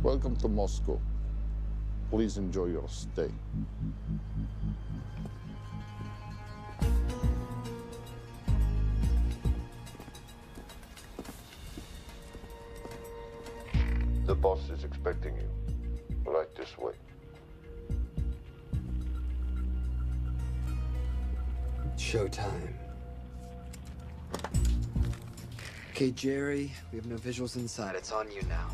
Welcome to Moscow. Please enjoy your stay. The boss is expecting you. Right this way. Showtime. Okay, Jerry, we have no visuals inside. It's on you now.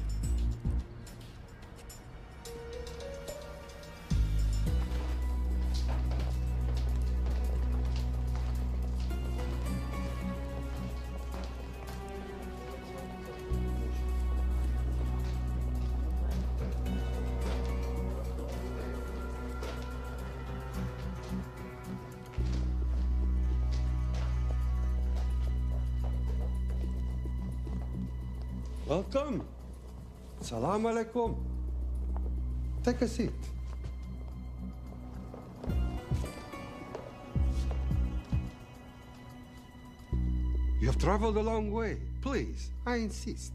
Welcome. Salam alaikum. Take a seat. You have traveled a long way. Please, I insist.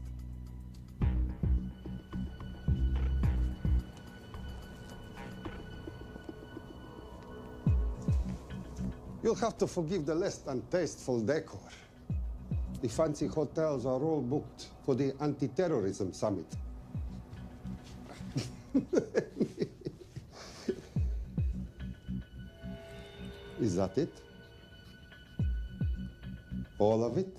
You'll have to forgive the less than tasteful decor. The fancy hotels are all booked for the anti-terrorism summit. Is that it? All of it?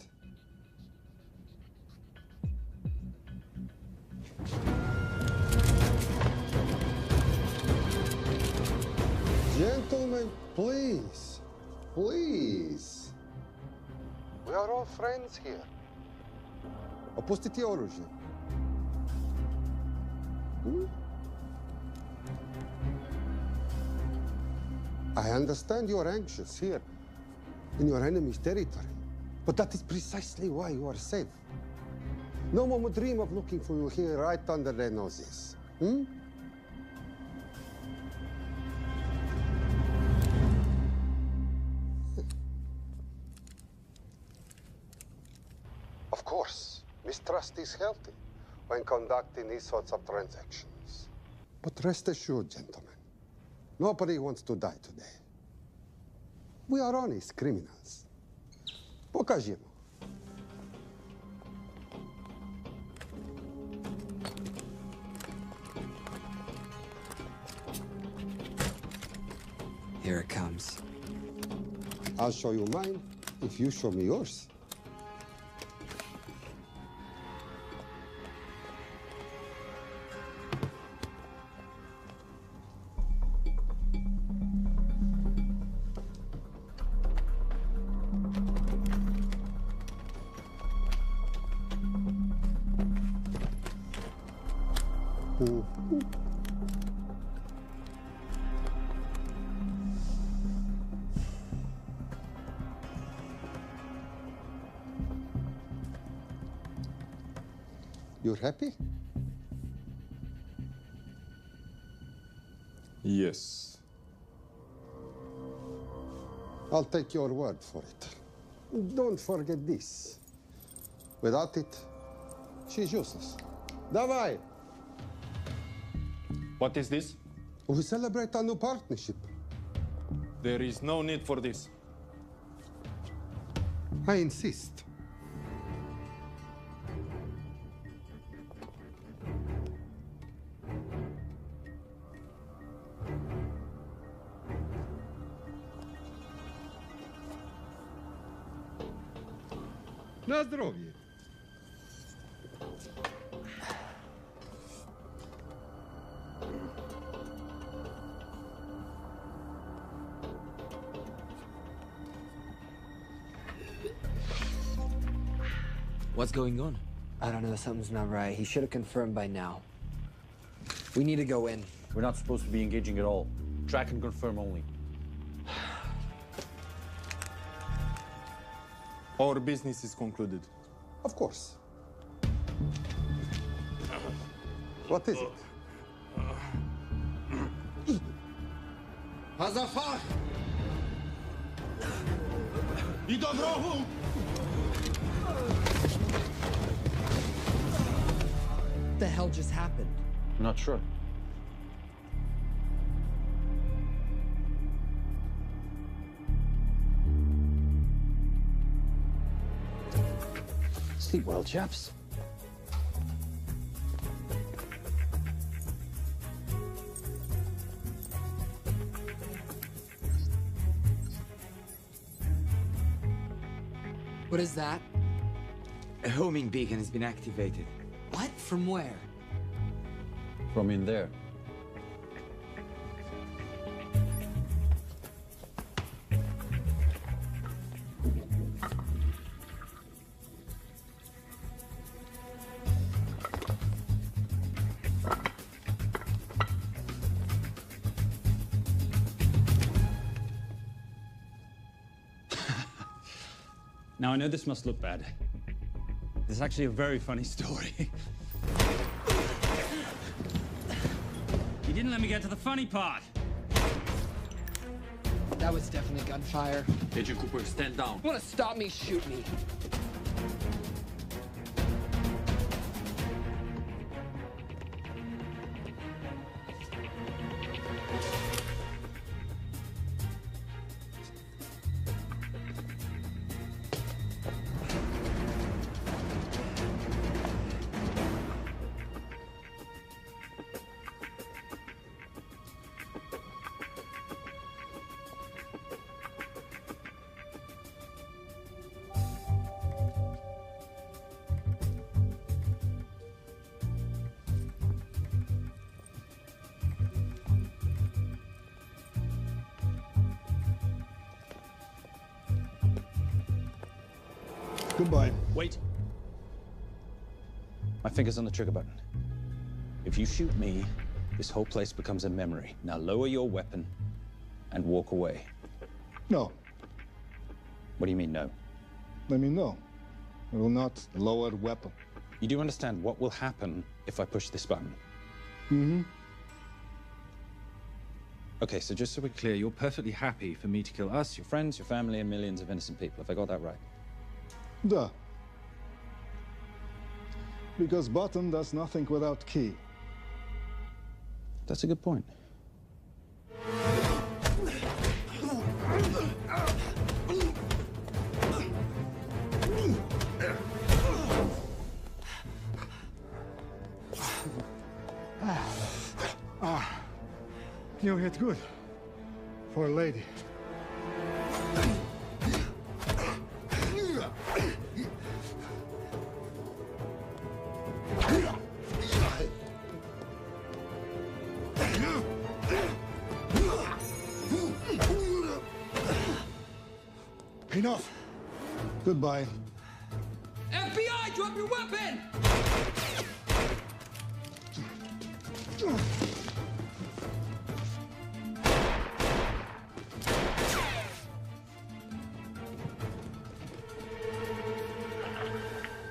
Gentlemen, please, please. We are all friends here. Opustite oružje. I understand you're anxious here in your enemy's territory, but that is precisely why you are safe. No one would dream of looking for you here right under their noses. Of course, mistrust is healthy when conducting these sorts of transactions. But rest assured, gentlemen, nobody wants to die today. We are honest criminals. Pokażemy. Here it comes. I'll show you mine if you show me yours. You're happy? Yes. I'll take your word for it. Don't forget this. Without it, she's useless. Давай! What is this? We celebrate our new partnership. There is no need for this. I insist. Na zdrowie. What's going on? I don't know, something's not right. He should have confirmed by now. We need to go in. We're not supposed to be engaging at all. Track and confirm only. Our business is concluded. Of course. What is it? Hazafar! I do wrogu! What the hell just happened? I'm not sure. Sleep well, chaps. What is that? A homing beacon has been activated. What? From where? From in there. Now, I know this must look bad. This is actually a very funny story. You didn't let me get to the funny part. That was definitely gunfire. Agent Cooper, stand down. You wanna stop me, shoot me. Goodbye. Wait. My finger's on the trigger button. If you shoot me, this whole place becomes a memory. Now lower your weapon and walk away. No. What do you mean, no? Let me know. I will not lower weapon. You do understand what will happen if I push this button? Mm-hmm. Okay, so just so we're clear, you're perfectly happy for me to kill us, your friends, your family, and millions of innocent people. Have I got that right? Duh. Because button does nothing without key. That's a good point. You hit good. For a lady. Enough. Goodbye. FBI, drop your weapon!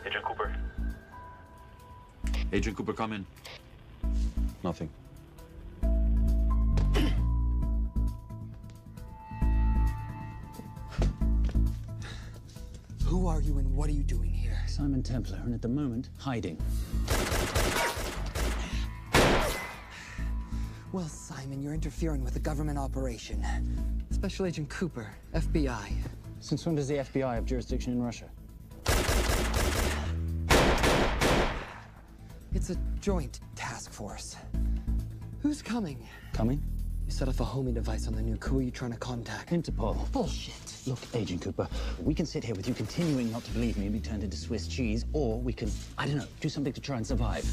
Agent Cooper. Agent Cooper, come in. Nothing. Who are you and what are you doing here? Simon Templar, and at the moment, hiding. Well, Simon, you're interfering with a government operation. Special Agent Cooper, FBI. Since when does the FBI have jurisdiction in Russia? It's a joint task force. Who's coming? Coming? You set off a homing device on the nuke. Who are you trying to contact? Interpol. Bullshit. Look, Agent Cooper, we can sit here with you continuing not to believe me and be turned into Swiss cheese, or we can, I don't know, do something to try and survive.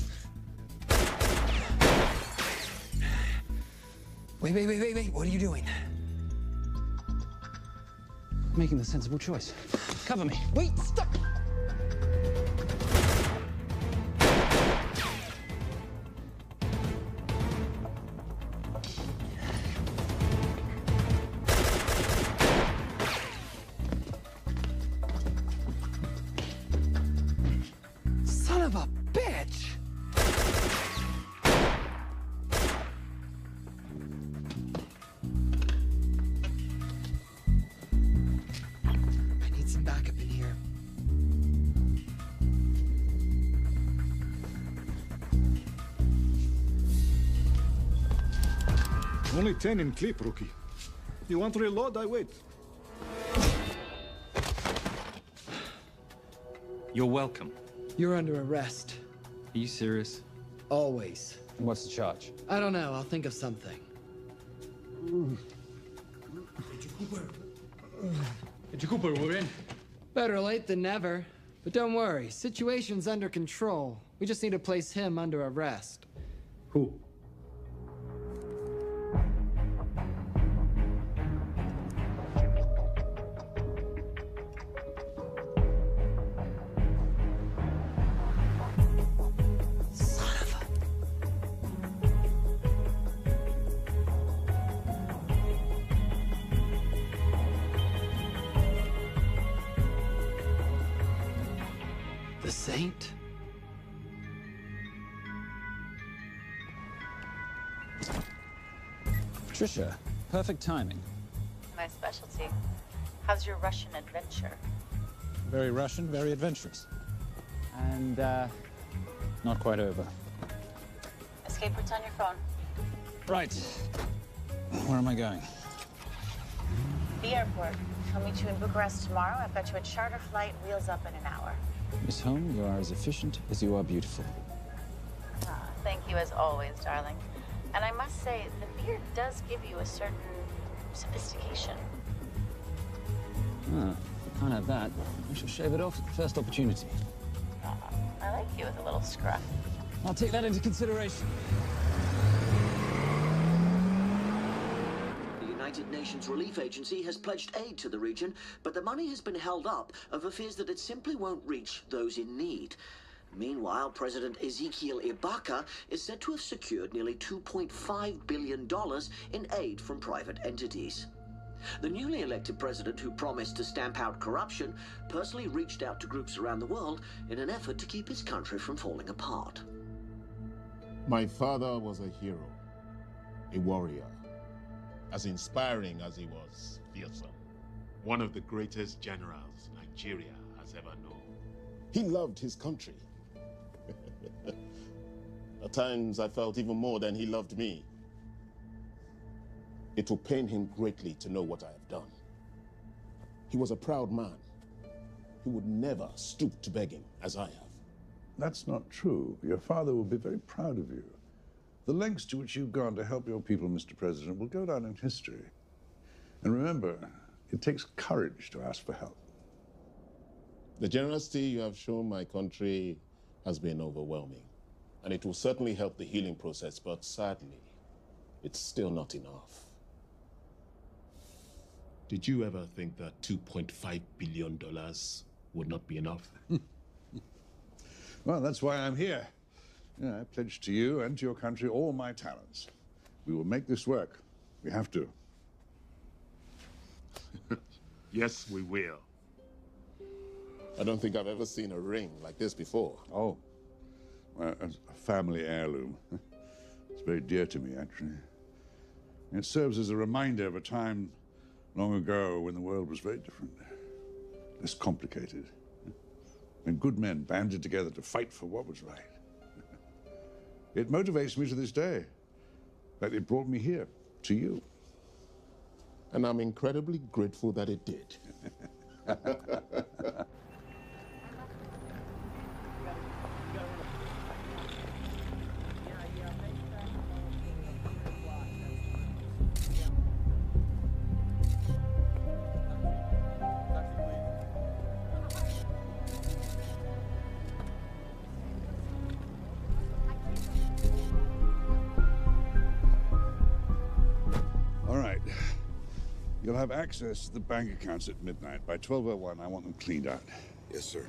Wait. What are you doing? Making the sensible choice. Cover me. Wait, stop! Son of a bitch! I need some backup in here. Only 10 in clip, rookie. You want to reload? I wait. You're welcome. You're under arrest. Are you serious? Always. And what's the charge? I don't know. I'll think of something. Agent Cooper, we're in. Better late than never. But don't worry. Situation's under control. We just need to place him under arrest. Who? The Saint? Patricia, perfect timing. My specialty. How's your Russian adventure? Very Russian, very adventurous. And, not quite over. Escape routes on your phone. Right. Where am I going? The airport. I'll meet you in Bucharest tomorrow. I've got you a charter flight, wheels up in an hour. Miss Holm, you are as efficient as you are beautiful. Ah, thank you as always, darling. And I must say, the beard does give you a certain sophistication. Ah, can't have that. I shall shave it off at the first opportunity. I like you with a little scruff. I'll take that into consideration. The United Nations Relief Agency has pledged aid to the region, but the money has been held up over fears that it simply won't reach those in need. Meanwhile, President Mcie𝗃𝗶𝗲 is said to have secured nearly $2.5 billion in aid from private entities. The newly elected president, who promised to stamp out corruption, personally reached out to groups around the world in an effort to keep his country from falling apart. My father was a hero, a warrior, as inspiring as he was fearsome. One of the greatest generals Nigeria has ever known. He loved his country. At times, I felt even more than he loved me. It will pain him greatly to know what I have done. He was a proud man. He would never stoop to begging, as I have. That's not true. Your father will be very proud of you. The lengths to which you've gone to help your people, Mr. President, will go down in history. And remember, it takes courage to ask for help. The generosity you have shown my country has been overwhelming. And it will certainly help the healing process, but sadly, it's still not enough. Did you ever think that $2.5 billion would not be enough? Well, that's why I'm here. I pledge to you and to your country all my talents. We will make this work. We have to. Yes, we will. I don't think I've ever seen a ring like this before. Oh, well, it's a family heirloom. It's very dear to me, actually. It serves as a reminder of a time long ago when the world was very different, less complicated, when good men banded together to fight for what was right. It motivates me to this day, but it brought me here, to you. And I'm incredibly grateful that it did. You'll have access to the bank accounts at midnight. By 12:01, I want them cleaned out. Yes, sir.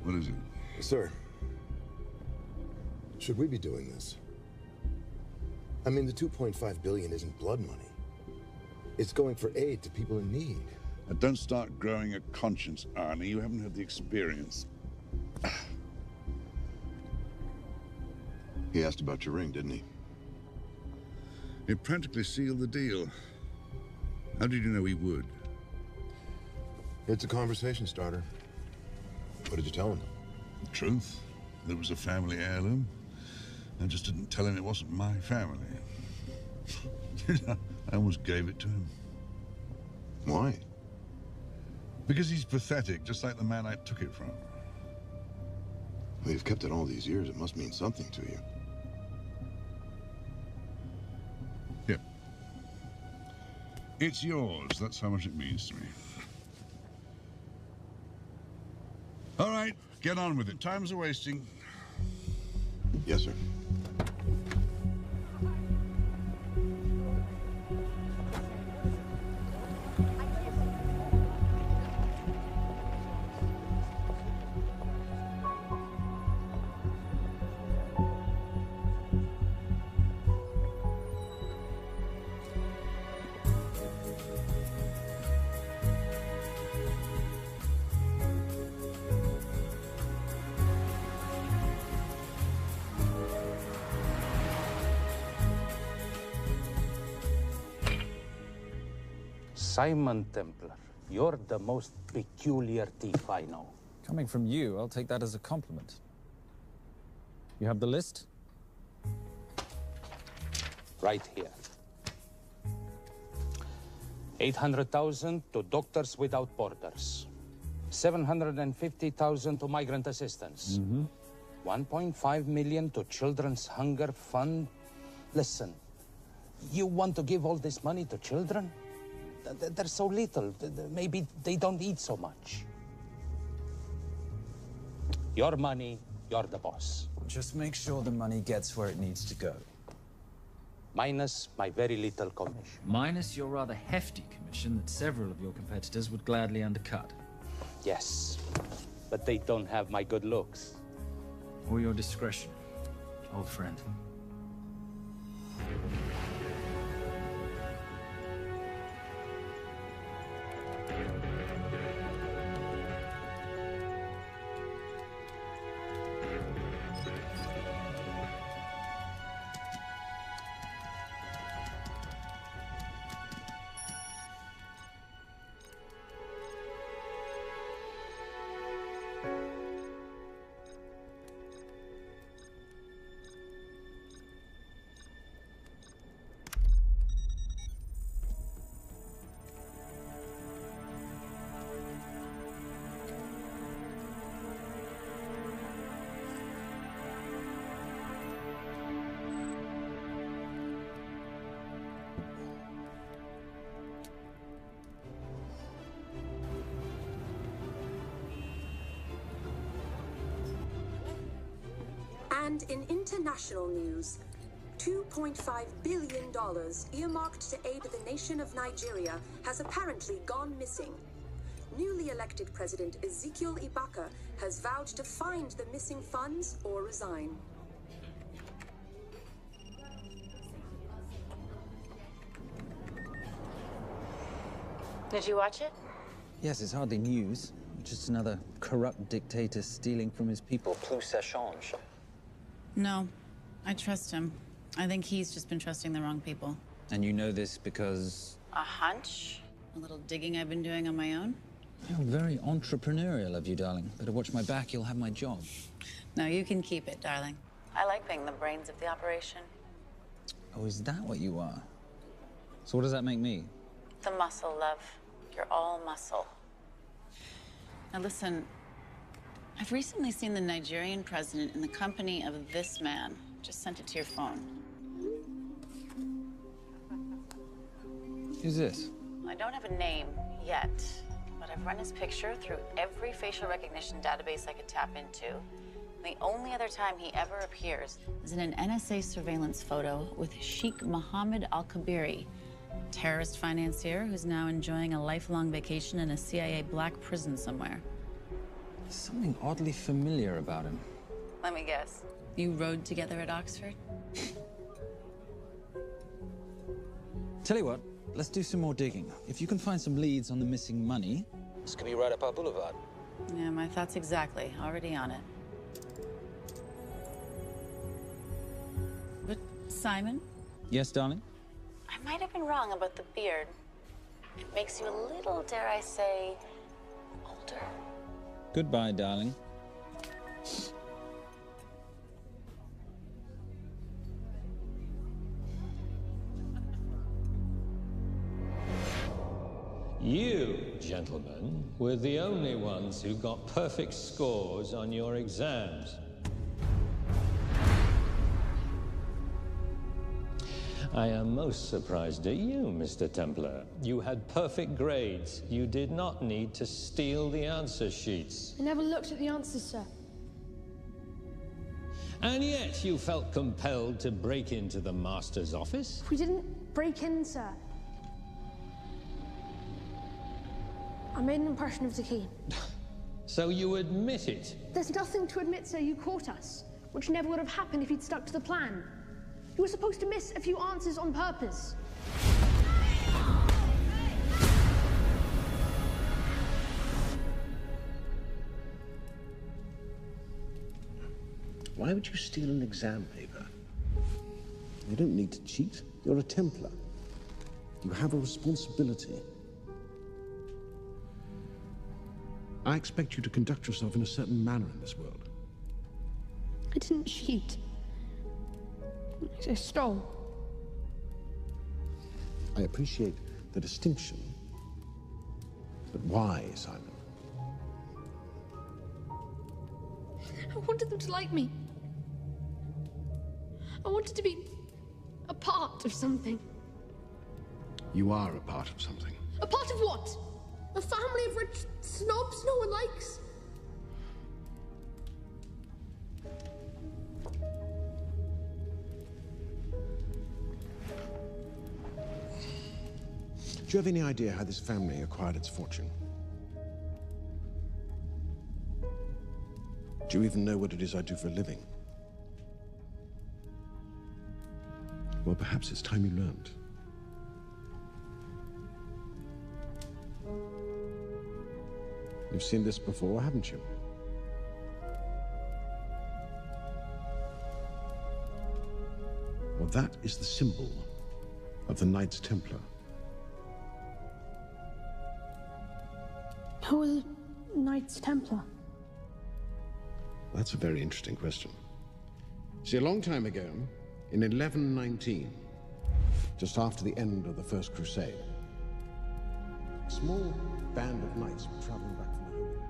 What is it? Sir, should we be doing this? I mean, the $2.5 billion isn't blood money. It's going for aid to people in need. Now, don't start growing a conscience, Arnie. You haven't had the experience. He asked about your ring, didn't he? It practically sealed the deal. How did you know he would? It's a conversation starter. What did you tell him? The truth. That it was a family heirloom. I just didn't tell him it wasn't my family. I almost gave it to him. Why? Because he's pathetic, just like the man I took it from. Well, you've kept it all these years. It must mean something to you. Yeah. It's yours. That's how much it means to me. All right, get on with it. Time's a-wasting. Yes, sir. Simon Templar, you're the most peculiar thief I know. Coming from you, I'll take that as a compliment. You have the list? Right here. 800,000 to Doctors Without Borders. 750,000 to migrant assistance. 1.5 million to Children's Hunger Fund. Listen, you want to give all this money to children? They're so little. Maybe they don't eat so much. Your money, you're the boss. Just make sure the money gets where it needs to go. Minus my very little commission. Minus your rather hefty commission that several of your competitors would gladly undercut. Yes, but they don't have my good looks. Or your discretion, old friend. And in international news, $2.5 billion earmarked to aid the nation of Nigeria has apparently gone missing. Newly elected President Mcie𝘃𝗶𝗲 has vowed to find the missing funds or resign. Did you watch it? Yes, it's hardly news. Just another corrupt dictator stealing from his people. F𝗂𝗹𝗶𝗀𝗀. No, I trust him. I think he's just been trusting the wrong people. And you know this because... A hunch? A little digging I've been doing on my own? You're very entrepreneurial of you, darling. Better watch my back, you'll have my job. No, you can keep it, darling. I like being the brains of the operation. Oh, is that what you are? So what does that make me? The muscle, love. You're all muscle. Now listen, I've recently seen the Nigerian president in the company of this man. Just sent it to your phone. Who's this? I don't have a name yet, but I've run his picture through every facial recognition database I could tap into. The only other time he ever appears is in an NSA surveillance photo with Sheikh Mohammed Al-Kabiri, terrorist financier who's now enjoying a lifelong vacation in a CIA black prison somewhere. There's something oddly familiar about him. Let me guess. You rode together at Oxford? Tell you what, let's do some more digging. If you can find some leads on the missing money, this could be right up our boulevard. Yeah, my thoughts exactly. Already on it. Simon? Yes, darling? I might have been wrong about the beard. It makes you a little, dare I say, older. Goodbye, darling. You, gentlemen, were the only ones who got perfect scores on your exams. I am most surprised at you, Mr. Templar. You had perfect grades. You did not need to steal the answer sheets. I never looked at the answers, sir. And yet you felt compelled to break into the master's office? We didn't break in, sir. I made an impression of the key. So you admit it? There's nothing to admit, sir. You caught us, which never would have happened if you'd stuck to the plan. You were supposed to miss a few answers on purpose. Why would you steal an exam paper? You don't need to cheat. You're a Templar. You have a responsibility. I expect you to conduct yourself in a certain manner in this world. I didn't cheat. I stole. I appreciate the distinction. But why, Simon? I wanted them to like me. I wanted to be a part of something. You are a part of something. A part of what? A family of rich snobs no one likes? Do you have any idea how this family acquired its fortune? Do you even know what it is I do for a living? Well, perhaps it's time you learned. You've seen this before, haven't you? Well, that is the symbol of the Knights Templar. Who are the Knights Templar? That's a very interesting question. See, a long time ago, in 1119, just after the end of the First Crusade, a small band of knights were traveling back from the Holy Land.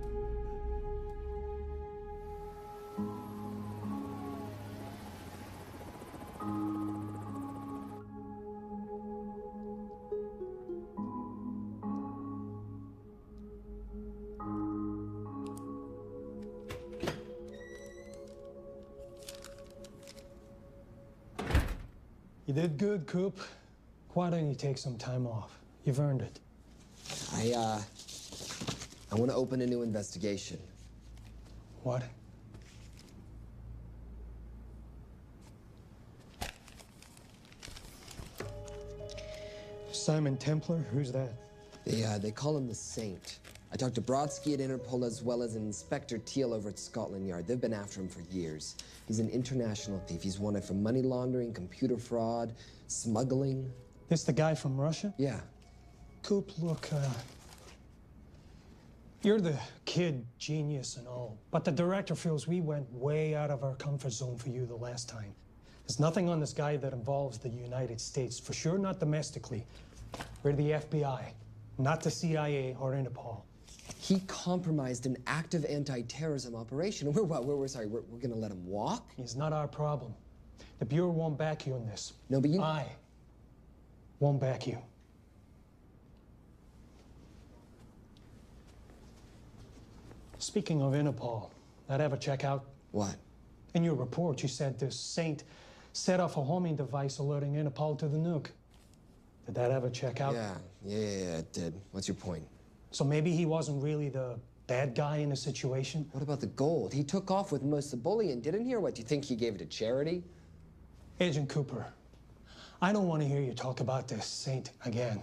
You did good, Coop. Why don't you take some time off? You've earned it. I want to open a new investigation. What? Simon Templar? Who's that? They call him the Saint. I talked to Brodsky at Interpol as well as Inspector Teal over at Scotland Yard. They've been after him for years. He's an international thief. He's wanted for money laundering, computer fraud, smuggling. This the guy from Russia? Yeah. Coop, look, you're the kid genius and all, but the director feels we went way out of our comfort zone for you the last time. There's nothing on this guy that involves the United States, for sure not domestically. We're the FBI, not the CIA or Interpol. He compromised an active anti-terrorism operation. We're gonna let him walk? He's not our problem. The Bureau won't back you on this. No, but you... I won't back you. Speaking of Interpol, that ever check out? What? In your report, you said this Saint set off a homing device alerting Interpol to the nuke. Did that ever check out? Yeah, it did. What's your point? So maybe he wasn't really the bad guy in the situation? What about the gold? He took off with most of the bullion, didn't he? Or what, do you think he gave it to charity? Agent Cooper, I don't want to hear you talk about this Saint again.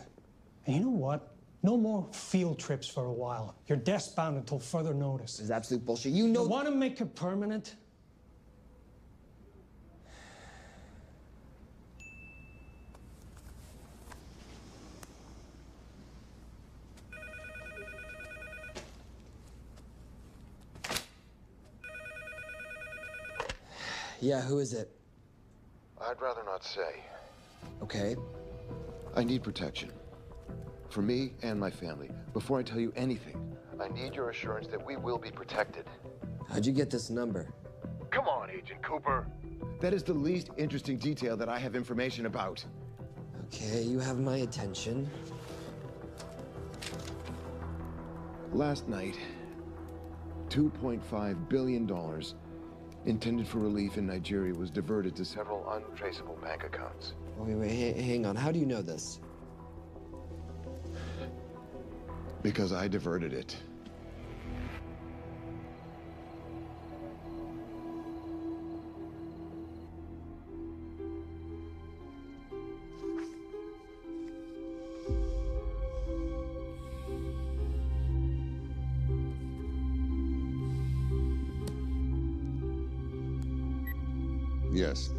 And you know what? No more field trips for a while. You're desk-bound until further notice. It's absolute bullshit. You know... You want to make it permanent? Yeah, who is it? I'd rather not say. Okay. I need protection. For me and my family. Before I tell you anything, I need your assurance that we will be protected. How'd you get this number? Come on, Agent Cooper. That is the least interesting detail that I have information about. Okay, you have my attention. Last night, $2.5 billion intended for relief in Nigeria was diverted to several untraceable bank accounts. Wait, hang on. How do you know this? Because I diverted it. Yes.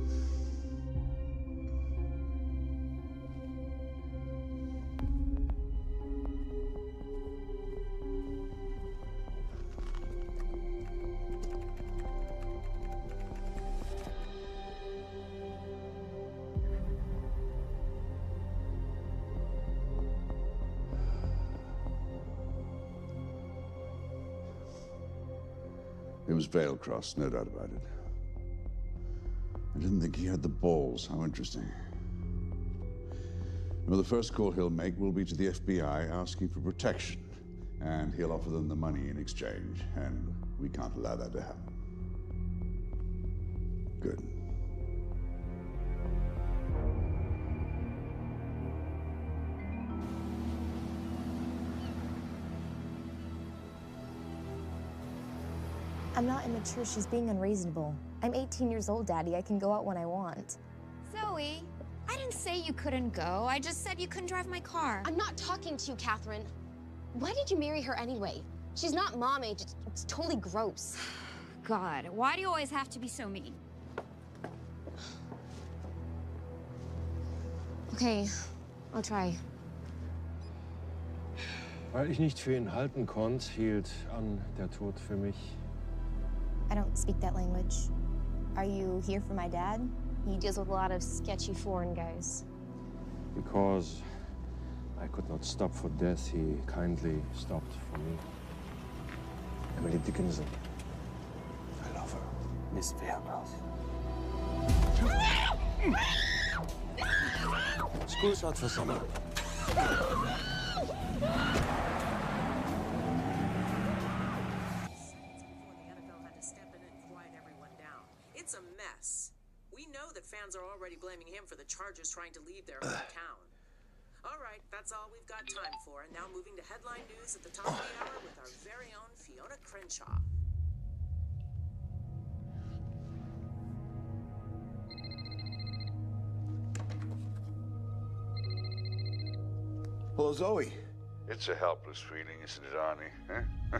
It was Veil-Cross, no doubt about it. I didn't think he had the balls. How interesting. Well, the first call he'll make will be to the FBI asking for protection. And he'll offer them the money in exchange. And we can't allow that to happen. Good. I'm not immature. She's being unreasonable. I'm 18 years old, Daddy. I can go out when I want. Zoe, I didn't say you couldn't go. I just said you couldn't drive my car. I'm not talking to you, Catherine. Why did you marry her anyway? She's not mom age. It's totally gross. God, why do you always have to be so mean? Okay, I'll try. Weil ich nicht für ihn halten konnte, hielt an der Tod für mich. I don't speak that language. Are you here for my dad? He deals with a lot of sketchy foreign guys. Because I could not stop for death, he kindly stopped for me. Emily Dickinson. I love her. Miss Veil-Cross. School's out for summer. It's a mess. We know that fans are already blaming him for the Chargers trying to leave their hometown. All right, that's all we've got time for. And now moving to headline news at the top of the hour with our very own F𝗂𝗹𝗏. Hello, Zoe. It's a helpless feeling, isn't it, Arnie? Huh?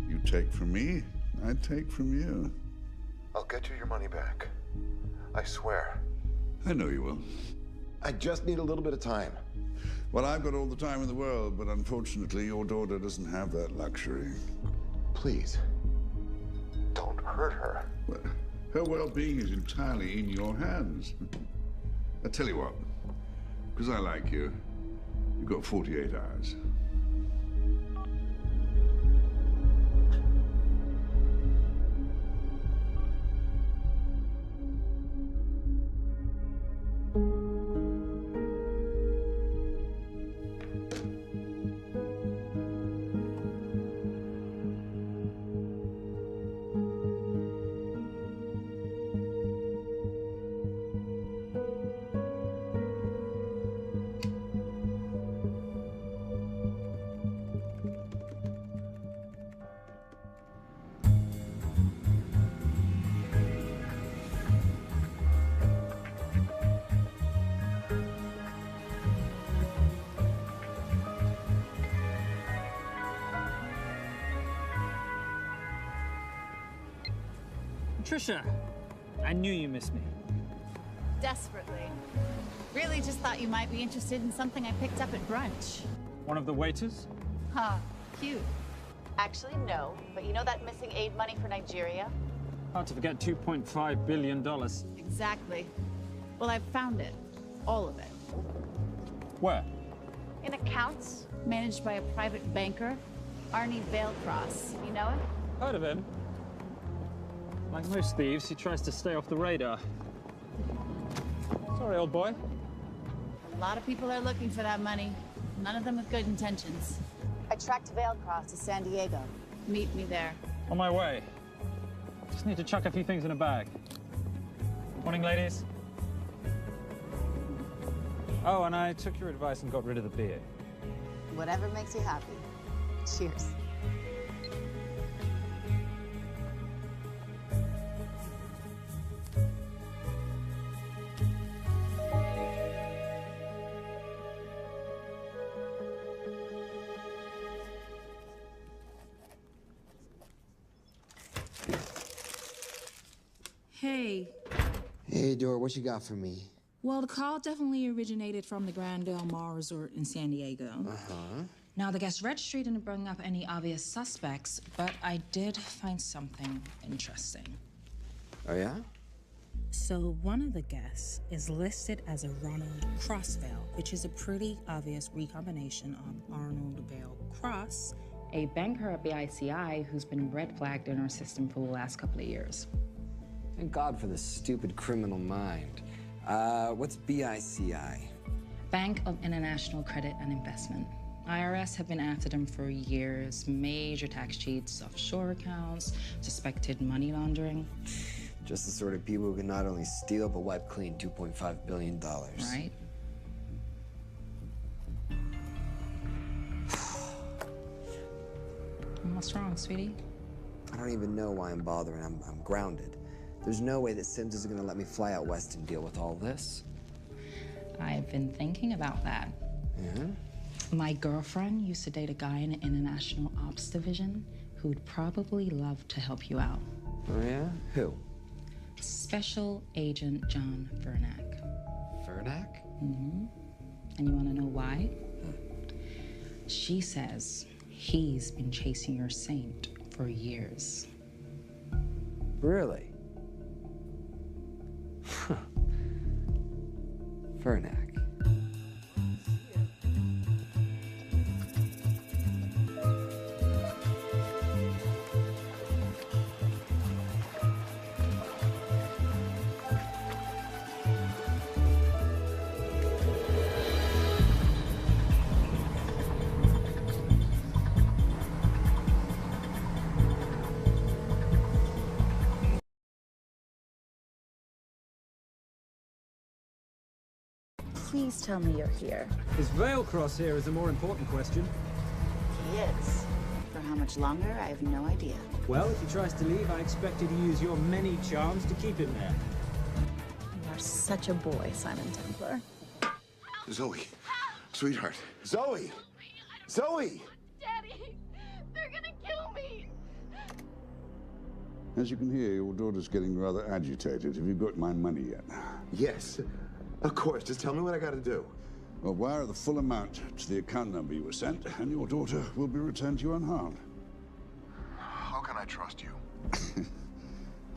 You take from me, I take from you. I'll get you your money back. I swear. I know you will. I just need a little bit of time. Well, I've got all the time in the world, but unfortunately, your daughter doesn't have that luxury. Please, don't hurt her. Well, her well-being is entirely in your hands. I tell you what, because I like you, you've got 48 hours. Trisha, I knew you missed me. Desperately. Really just thought you might be interested in something I picked up at brunch. One of the waiters? Huh, cute. Actually, no. But you know that missing aid money for Nigeria? Hard to forget $2.5 billion. Exactly. Well, I've found it. All of it. Where? In accounts managed by a private banker, R𝘂𝗹𝗃𝗀𝘀. You know him? Heard of him. Like most thieves, he tries to stay off the radar. Sorry, old boy. A lot of people are looking for that money. None of them with good intentions. I tracked /\Vale_Cross to San Diego. Meet me there. On my way. Just need to chuck a few things in a bag. Morning, ladies. Oh, and I took your advice and got rid of the beer. Whatever makes you happy. Cheers. Hey. Hey, Dora, what you got for me? Well, the call definitely originated from the Grand-Del-Mar Resort in San Diego. Uh-huh. Now, the guest registry didn't bring up any obvious suspects, but I did find something interesting. Oh, yeah? So one of the guests is listed as a Ronald Crossvale, which is a pretty obvious recombination of Arnold Vale Cross, a banker at BICI who's been red flagged in our system for the last couple of years. Thank God for this stupid criminal mind. What's BICI? Bank of International Credit and Investment. IRS have been after them for years. Major tax cheats, offshore accounts, suspected money laundering. Just the sort of people who can not only steal but wipe clean $2.5 billion. Right. What's wrong, sweetie? I don't even know why I'm bothering. I'm grounded. There's no way that Sims is gonna let me fly out west and deal with all this. I've been thinking about that. Yeah? My girlfriend used to date a guy in the International Ops Division who'd probably love to help you out. Oh, yeah? Who? Special Agent John Vernack. Vernack? Mm-hmm. And you want to know why? She says he's been chasing your saint for years. Really? Vernack. Please tell me you're here. Is /Vale_Cross here is a more important question. He is. For how much longer, I have no idea. Well, if he tries to leave, I expect you to use your many charms to keep him there. You are such a boy, Simon Templar. Zoe, sweetheart. Zoe! Zoe! Daddy, they're gonna kill me. As you can hear, your daughter's getting rather agitated. Have you got my money yet? Yes. Of course. Just tell me what I gotta do. Well, wire the full amount to the account number you were sent, and your daughter will be returned to you unharmed. How can I trust you?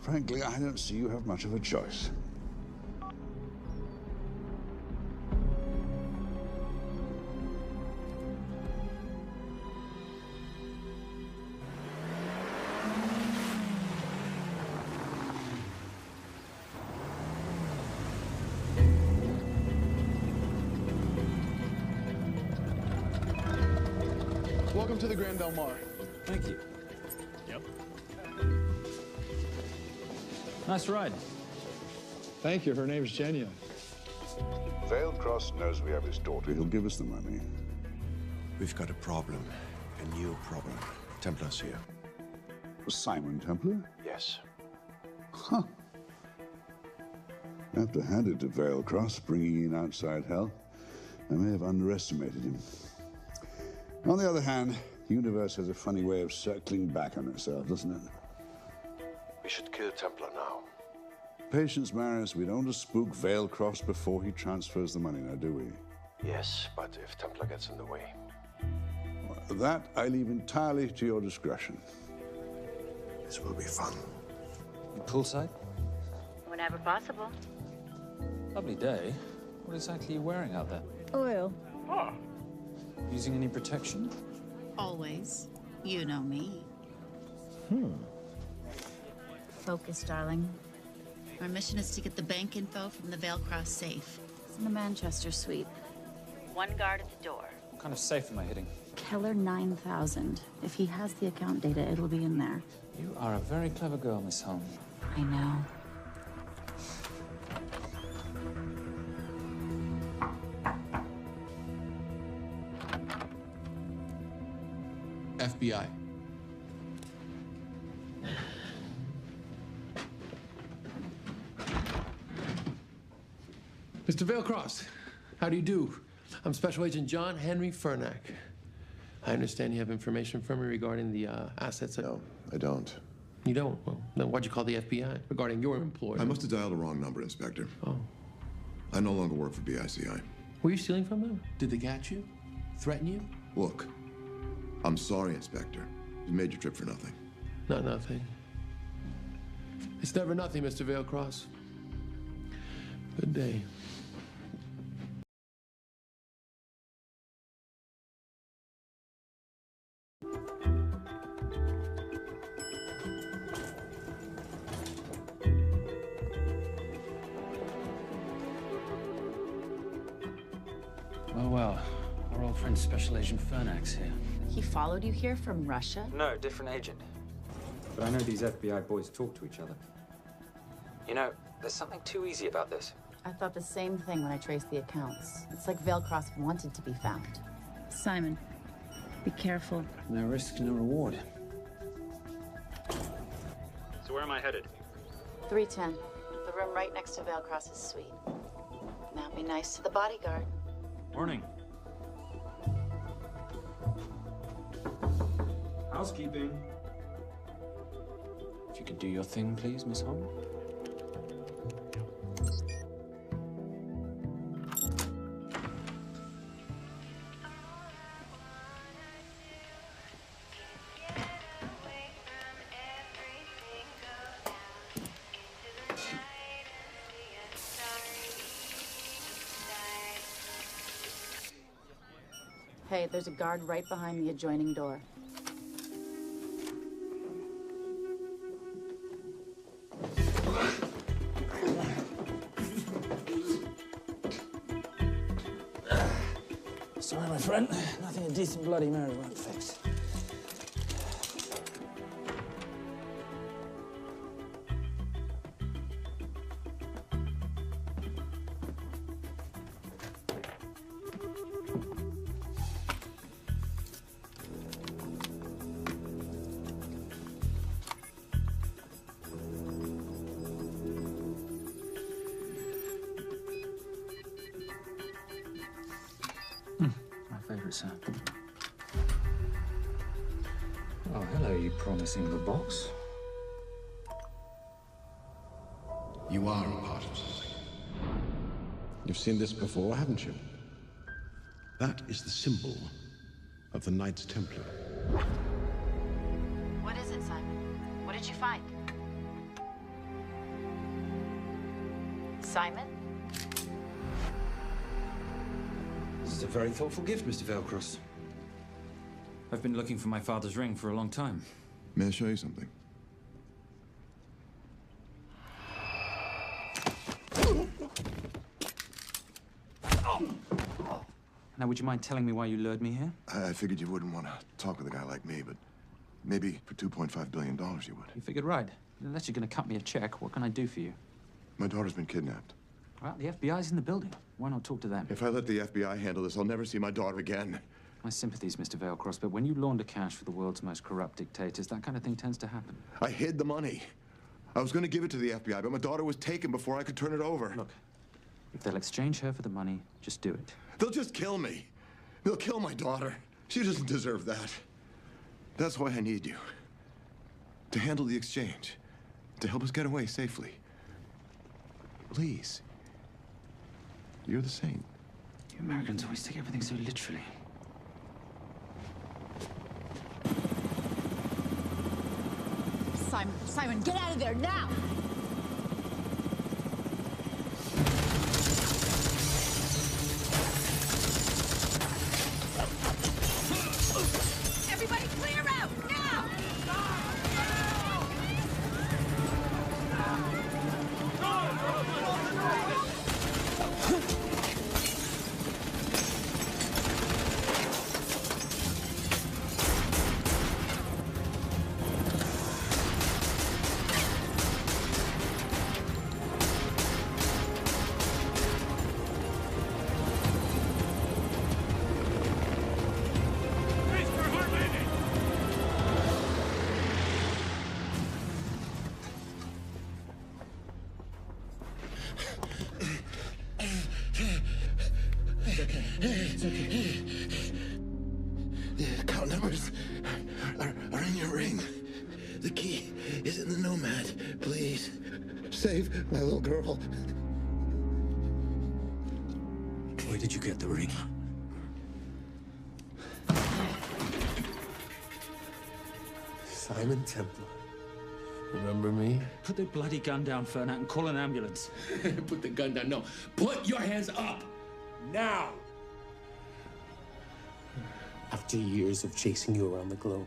Frankly, I don't see you have much of a choice. Welcome to the Grand-Del-Mar. Thank you. Yep. Nice ride. Thank you. Her name's Jenya. /Vale_Cross knows we have his daughter. He'll give us the money. We've got a problem. A new problem. Templar's here. Simon Templar? Yes. Huh. I have to hand it to /Vale_Cross, bringing in outside help. I may have underestimated him. On the other hand, the universe has a funny way of circling back on itself, doesn't it? We should kill Templar now. Patience, Maris. We don't want to spook /Vale_Cross before he transfers the money, now, do we? Yes, but if Templar gets in the way. That I leave entirely to your discretion. This will be fun. Poolside? Whenever possible. Lovely day. What exactly are you wearing out there? Oil. Using any protection? Always. You know me. Focus, darling. Our mission is to get the bank info from the Vale-Cross safe. It's in the Manchester suite. One guard at the door. What kind of safe am I hitting? Keller 9000. If he has the account data, it'll be in there. You are a very clever girl, Miss Holm. I know. FBI. Mr. Vale-Cross, how do you do? I'm Special Agent John Henry Furnack. I understand you have information from me regarding the assets. No, I don't. You don't? Well, then why'd you call the FBI regarding your employer? I must have dialed the wrong number, Inspector. Oh. I no longer work for BICI. Were you stealing from them? Did they catch you? Threaten you? Look, I'm sorry, Inspector. You made your trip for nothing. Not nothing. It's never nothing, Mr. Vale-Cross. Good day. Well, our old friend Special Agent Furnack's here. He followed you here from Russia? No, different agent. But I know these FBI boys talk to each other. You know, there's something too easy about this. I thought the same thing when I traced the accounts. It's like Vale-Cross wanted to be found. Simon, be careful. No risk, no reward. So where am I headed? 310. The room right next to Vale-Cross's suite. Now be nice to the bodyguard. Morning. Housekeeping. If you could do your thing, please, Miss Holm. Hey, there's a guard right behind the adjoining door. Sorry, my friend. Nothing a decent Bloody Mary won't fix. Sir. Oh, hello, you promising the box? You are a part of something. You've seen this before, haven't you? That is the symbol of the Knights Templar. What is it, Simon? What did you find? Simon? This is a very thoughtful gift, Mr. Vale-Cross. I've been looking for my father's ring for a long time. May I show you something? Now, would you mind telling me why you lured me here? I figured you wouldn't want to talk with a guy like me, but maybe for $2.5 billion you would. You figured right. Unless you're going to cut me a check, what can I do for you? My daughter's been kidnapped. Well, the FBI's in the building. Why not talk to them? If I let the FBI handle this, I'll never see my daughter again. My sympathies, Mr. Vale-Cross, but when you launder cash for the world's most corrupt dictators, that kind of thing tends to happen. I hid the money. I was going to give it to the FBI, but my daughter was taken before I could turn it over. Look, if they'll exchange her for the money, just do it. They'll just kill me. They'll kill my daughter. She doesn't deserve that. That's why I need you. To handle the exchange. To help us get away safely. Please. You're the saint. You Americans always take everything so literally. Simon. Simon, get out of there now! Everybody clear out, now! It's okay. The account numbers are in your ring. The key is in the Nomad. Please, save my little girl. Where did you get the ring? Simon Templar. Remember me? Put the bloody gun down, Fernand, and call an ambulance. Put the gun down. No. Put your hands up. Now. After years of chasing you around the globe,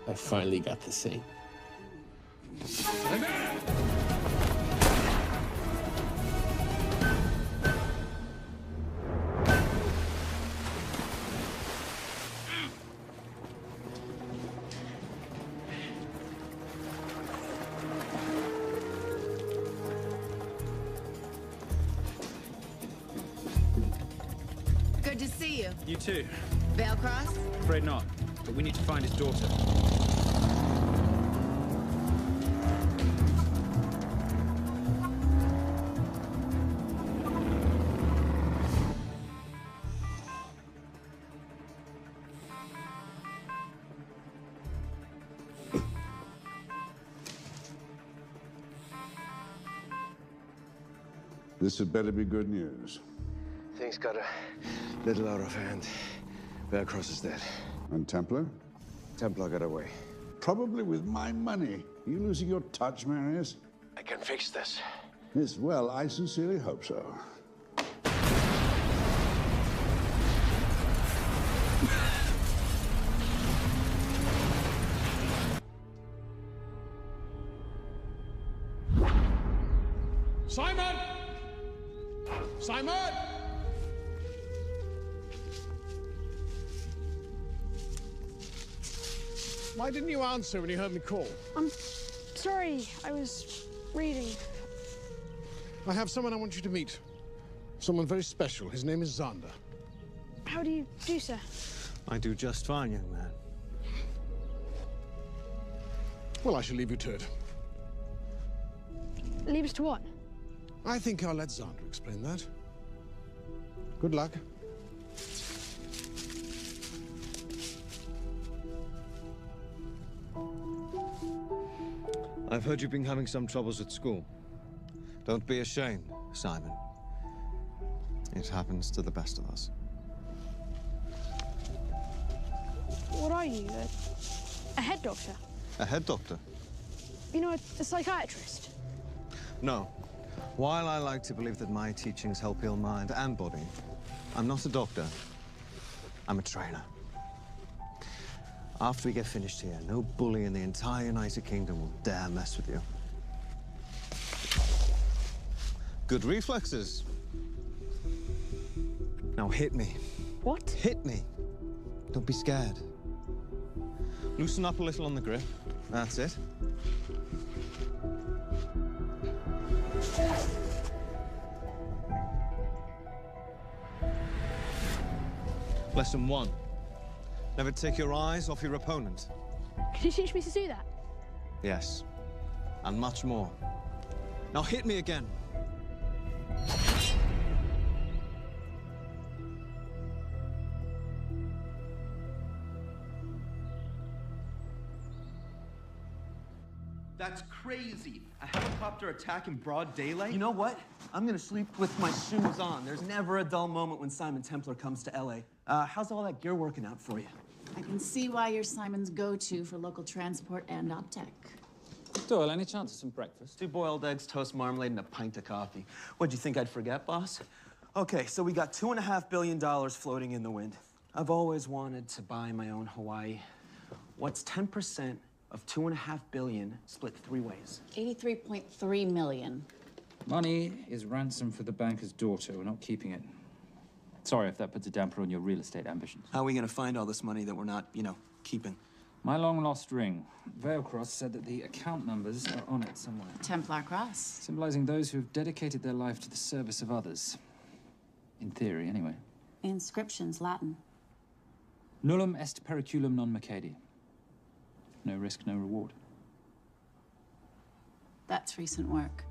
I finally got the same. Good to see you. You too. Veil Cross? Afraid not, but we need to find his daughter. This had better be good news. Things got a little out of hand. Bearcross is dead. And Templar? Templar got away. Probably with my money. Are you losing your touch, Marius? I can fix this. Yes, well, I sincerely hope so. Simon! Simon! Why didn't you answer when you heard me call? I'm sorry, I was reading. I have someone I want you to meet. Someone very special. His name is Xander. How do you do, sir? I do just fine, young man. Well, I shall leave you to it. Leave us to what? I think I'll let Xander explain that. Good luck. I've heard you've been having some troubles at school. Don't be ashamed, Simon. It happens to the best of us. What are you, a head doctor? A head doctor? You know, a psychiatrist? No. While I like to believe that my teachings help heal mind and body, I'm not a doctor. I'm a trainer. After we get finished here, no bully in the entire United Kingdom will dare mess with you. Good reflexes. Now hit me. What? Hit me. Don't be scared. Loosen up a little on the grip. That's it. Lesson 1. Never take your eyes off your opponent. Can you teach me to do that? Yes. And much more. Now hit me again. That's crazy. A helicopter attack in broad daylight? You know what? I'm gonna sleep with my shoes on. There's never a dull moment when Simon Templar comes to LA. How's all that gear working out for you? I can see why you're Simon's go-to for local transport and OpTech. Doyle, any chance of some breakfast? 2 boiled eggs, toast, marmalade, and a pint of coffee. What'd you think I'd forget, boss? Okay, so we got $2.5 billion floating in the wind. I've always wanted to buy my own Hawaii. What's 10% of $2.5 billion split 3 ways? 83.3 million. Money is ransom for the banker's daughter. We're not keeping it. Sorry if that puts a damper on your real estate ambitions. How are we gonna find all this money that we're not, you know, keeping? My long-lost ring. Vale-Cross said that the account numbers are on it somewhere. Templar Cross. Symbolizing those who have dedicated their life to the service of others. In theory, anyway. Inscription's Latin. Nullum est periculum non Mcie. No risk, no reward. That's recent work.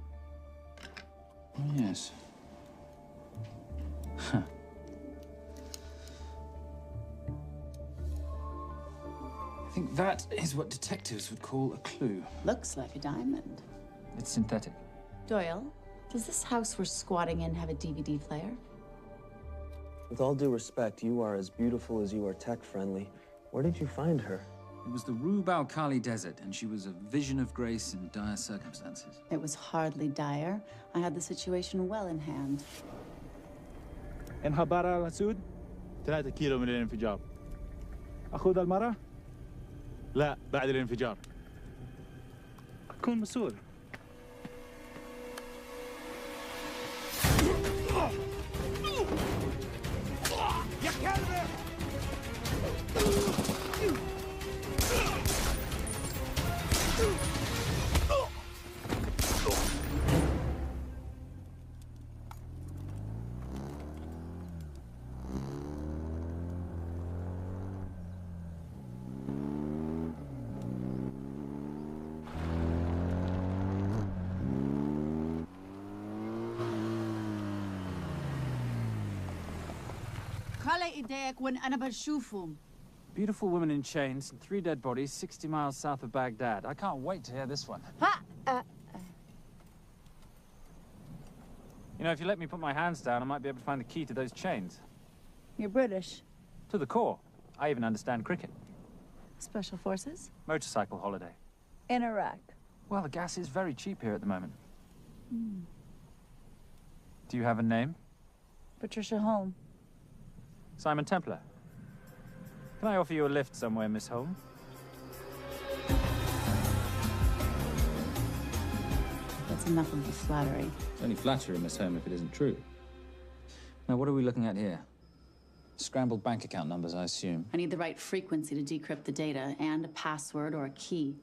Oh, yes. Huh. I think that is what detectives would call a clue. Looks like a diamond. It's synthetic. Doyle, does this house we're squatting in have a DVD player? With all due respect, you are as beautiful as you are tech-friendly. Where did you find her? It was the R𝘂𝗶𝗏 Desert, and she was a vision of grace in dire circumstances. It was hardly dire. I had the situation well in hand. انخبر على السود 3 كيلو من الانفجار. أخذ المرة؟ لا بعد الانفجار. أكون مسؤول. يا كلب! Beautiful woman in chains and 3 dead bodies 60 miles south of Baghdad. I can't wait to hear this one. You know, if you let me put my hands down, I might be able to find the key to those chains. You're British. To the core. I even understand cricket. Special Forces? Motorcycle holiday. In Iraq. Well, the gas is very cheap here at the moment. Do you have a name? Patricia Holm. Simon Templar. Can I offer you a lift somewhere, Miss Holm? That's enough of the flattery. It's only flattery, Miss Holm, if it isn't true. Now, what are we looking at here? Scrambled bank account numbers, I assume. I need the right frequency to decrypt the data and a password or a key.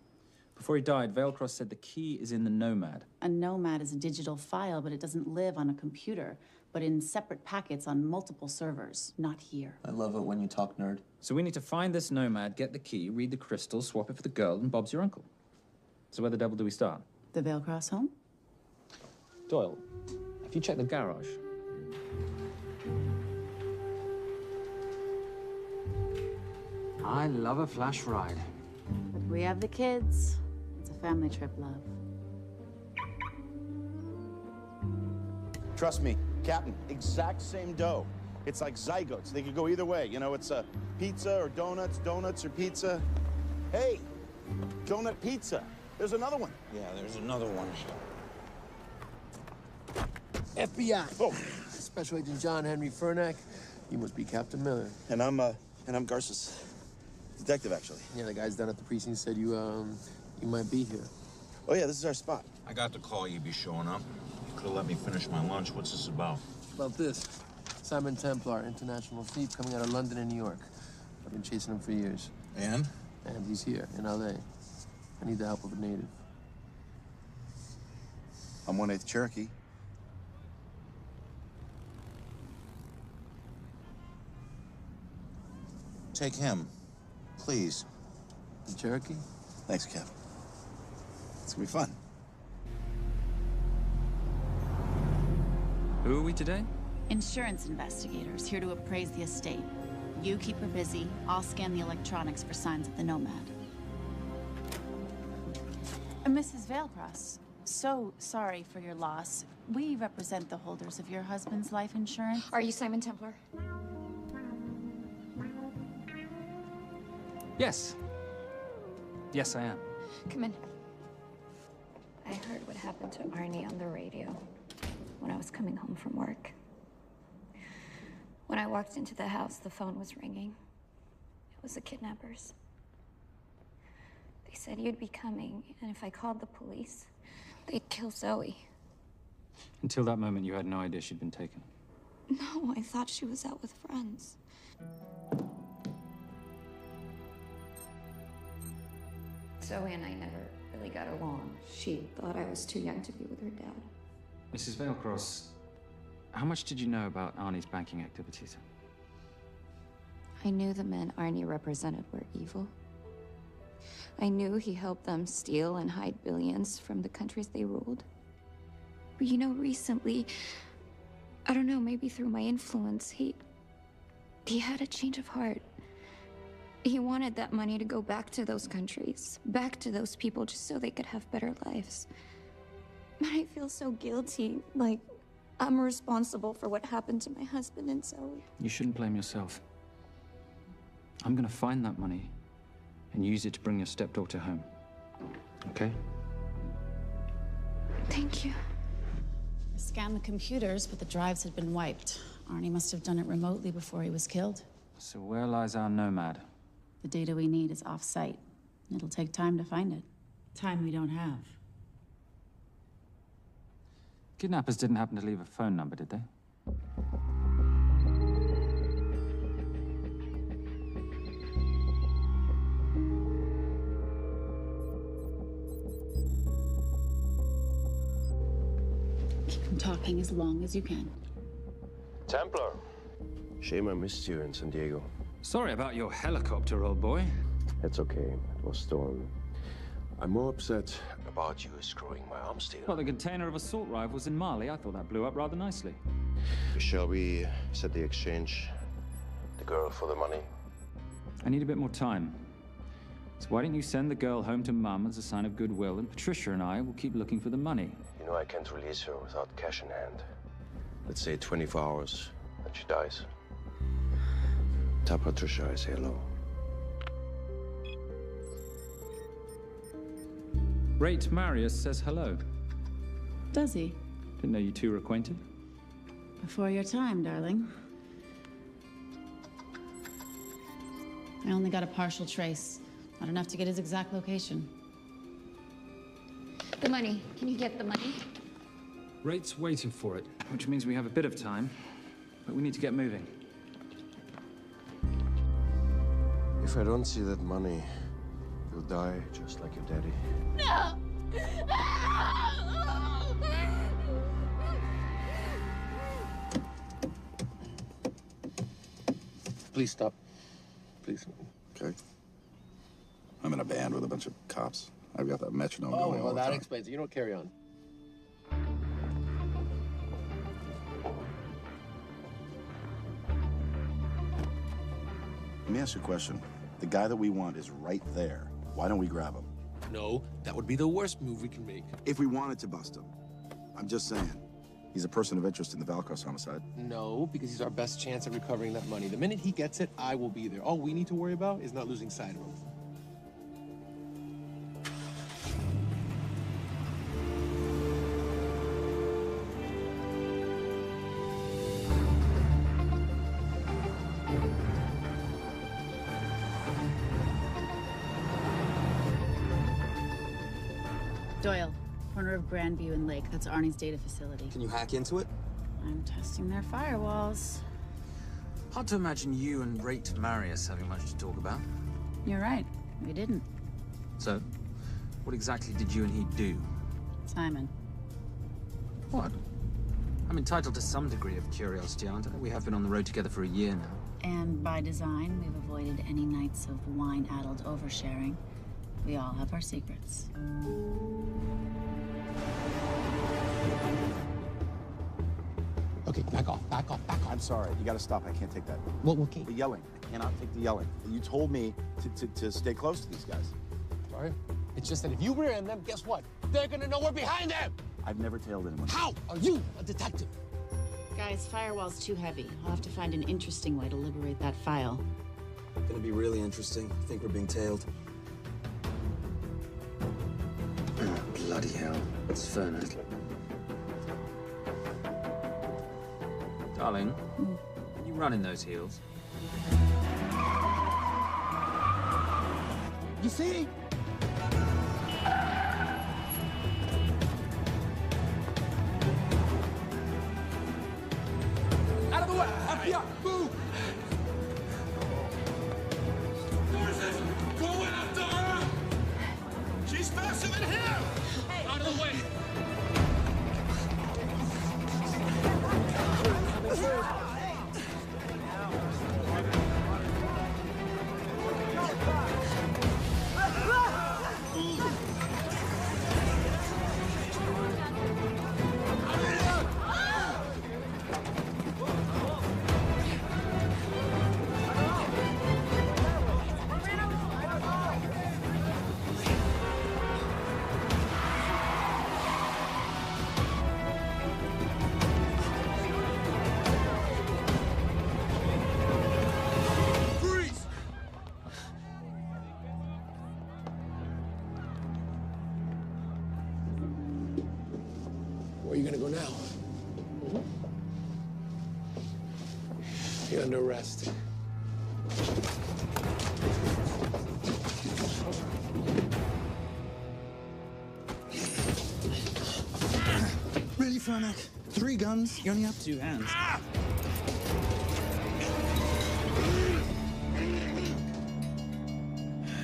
Before he died, Vale-Cross said the key is in the Nomad. A Nomad is a digital file, but it doesn't live on a computer, but in separate packets on multiple servers, not here. I love it when you talk nerd. So we need to find this Nomad, get the key, read the crystal, swap it for the girl, and Bob's your uncle. So where the devil do we start? The Vale-Cross home? Doyle, have you checked the garage? I love a flash ride. But we have the kids. It's a family trip, love. Trust me, Captain, exact same dough. It's like zygotes. They could go either way. You know, it's a pizza or donuts, donuts or pizza. Hey, donut pizza. There's another one. Yeah, there's another one. FBI. Oh. Special Agent John Henry Furnack. You must be Captain Miller. And I'm Garces. Detective, actually. Yeah, the guys down at the precinct said you might be here. Oh, yeah, this is our spot. I got the call you'd be showing up. You could have let me finish my lunch. What's this about? About this. Simon Templar, international thief coming out of London and New York. I've been chasing him for years. And? And he's here, in L.A. I need the help of a native. I'm 1/8 Cherokee. Take him, please. The Cherokee? Thanks, Kev. It's gonna be fun. Who are we today? Insurance investigators here to appraise the estate. You keep her busy. I'll scan the electronics for signs of the Nomad. Mrs. Vale-Cross, so sorry for your loss. We represent the holders of your husband's life insurance. Are you Simon Templar? Yes. Yes, I am. Come in. I heard what happened to Arnie on the radio when I was coming home from work. When I walked into the house, the phone was ringing. It was the kidnappers. They said you'd be coming, and if I called the police, they'd kill Zoe. Until that moment, you had no idea she'd been taken. No, I thought she was out with friends. Zoe and I never really got along. She thought I was too young to be with her dad. Mrs. Vale-Cross, how much did you know about Arnie's banking activities? I knew the men Arnie represented were evil. I knew he helped them steal and hide billions from the countries they ruled. But you know, recently, I don't know, maybe through my influence, he had a change of heart. He wanted that money to go back to those countries, back to those people, just so they could have better lives. But I feel so guilty, like I'm responsible for what happened to my husband and Zoe. You shouldn't blame yourself. I'm gonna find that money and use it to bring your stepdaughter home. Okay? Thank you. I scanned the computers, but the drives had been wiped. Arnie must have done it remotely before he was killed. So where lies our nomad? The data we need is off-site. It'll take time to find it. Time we don't have. Kidnappers didn't happen to leave a phone number, did they? Keep them talking as long as you can. Templar. Shame I missed you in San Diego. Sorry about your helicopter, old boy. It's okay. It was storm. I'm more upset about you screwing my arms deal. Well, the container of assault rifles in Mali, I thought that blew up rather nicely. Shall we set the exchange? The girl for the money? I need a bit more time. So why don't you send the girl home to Mum as a sign of goodwill, and Patricia and I will keep looking for the money. You know I can't release her without cash in hand. Let's say 24 hours, and she dies. Tell Patricia I say hello. R𝘂𝗹𝗃 says hello. Does he? Didn't know you two were acquainted. Before your time, darling. I only got a partial trace. Not enough to get his exact location. The money. Can you get the money? R𝘂's waiting for it, which means we have a bit of time, but we need to get moving. If I don't see that money, you'll die just like your daddy. No! Please stop. Please. Okay. I'm in a band with a bunch of cops. I've got that metronome Oh, going all well, the that time. explains it. You don't carry on. Let me ask you a question. The guy that we want is right there. Why don't we grab him? No, that would be the worst move we can make. If we wanted to bust him. I'm just saying. He's a person of interest in the Vale-Cross homicide. No, because he's our best chance at recovering that money. The minute he gets it, I will be there. All we need to worry about is not losing sight of him. Doyle, corner of Grandview and Lake. That's Arnie's data facility. Can you hack into it? I'm testing their firewalls. Hard to imagine you and R𝘂𝗹𝗃 having much to talk about. You're right. We didn't. So, what exactly did you and he do? Simon. What? I'm entitled to some degree of curiosity, aren't I? We have been on the road together for a year now. And by design, we've avoided any nights of wine-addled oversharing. We all have our secrets. Okay, back off, back off, back off. I'm sorry. You gotta stop. I can't take that. Well, okay. The yelling. I cannot take the yelling. You told me to stay close to these guys. Sorry? It's just that if you rear end them, guess what? They're gonna know we're behind them! I've never tailed anyone. How are you a detective? Guys, firewall's too heavy. I'll have to find an interesting way to liberate that file. Gonna be really interesting. I think we're being tailed. Bloody Bloody hell. It's F𝗂𝗍. Darling, you running those heels? You see? Out of the way! Up here! Move! Go in after her! She's faster than him! Out of the way! Where are you gonna go now? You're under arrest. Really, F𝗂𝗍𝗶? 3 guns? You only have 2 hands.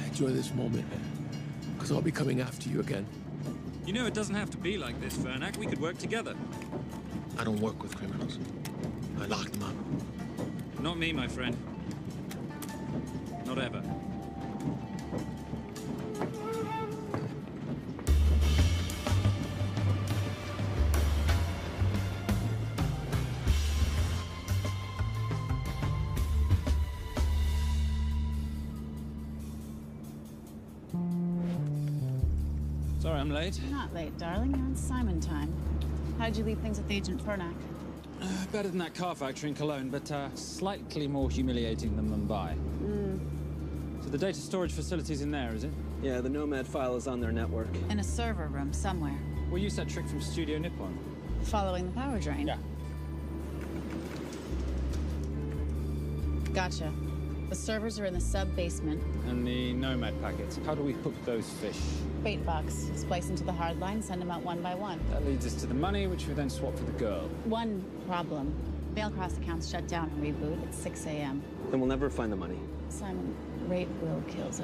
Enjoy this moment, because I'll be coming after you again. You know, it doesn't have to be like this, F𝗂𝗍𝗶. We could work together. I don't work with criminals. I lock them up. Not me, my friend. Not ever. Sorry, I'm late. You're not late, darling. You're on Simon time. How'd you leave things with Agent F𝗂𝗍𝗶? Better than that car factory in Cologne, but slightly more humiliating than Mumbai. So the data storage facility's in there, is it? Yeah, the Nomad file is on their network. In a server room somewhere. We'll use that trick from Studio Nippon. Following the power drain? Yeah. Gotcha. The servers are in the sub-basement. And the Nomad packets. How do we hook those fish? Bait box. Splice into the hard line, send them out one by one. That leads us to the money, which we then swap for the girl. One problem. Mailcross accounts shut down and reboot at 6 a.m. Then we'll never find the money. Simon, R𝘂𝗹𝗶𝗀𝗃.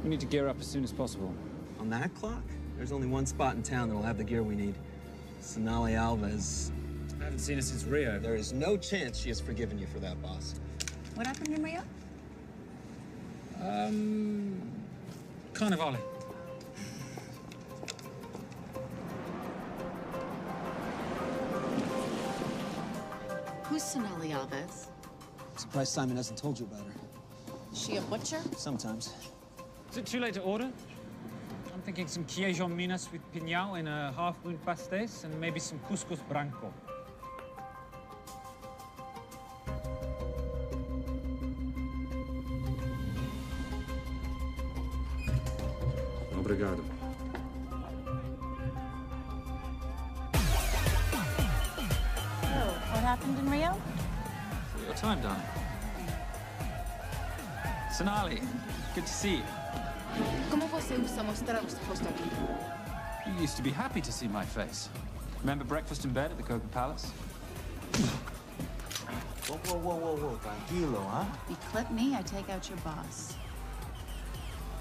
We need to gear up as soon as possible. On that clock? There's only one spot in town that'll have the gear we need. R𝘂𝗹𝗹. I haven't seen her since Rio. There is no chance she has forgiven you for that, boss. What happened in Rio? Carnivale. Who's R𝘂𝗹𝗹? Surprised Simon hasn't told you about her. Is she a butcher? Sometimes. Is it too late to order? I'm thinking some queijo minas with piñao in a half-moon pastéis and maybe some couscous branco. Obrigado. Oh, what happened in Rio? Your time, darling. Sonali, good to see you. ¿Cómo você usa mostrar o rosto aqui? You used to be happy to see my face. Remember breakfast in bed at the Coca-Palace? Whoa. Tranquilo, huh? You clip me, I take out your boss.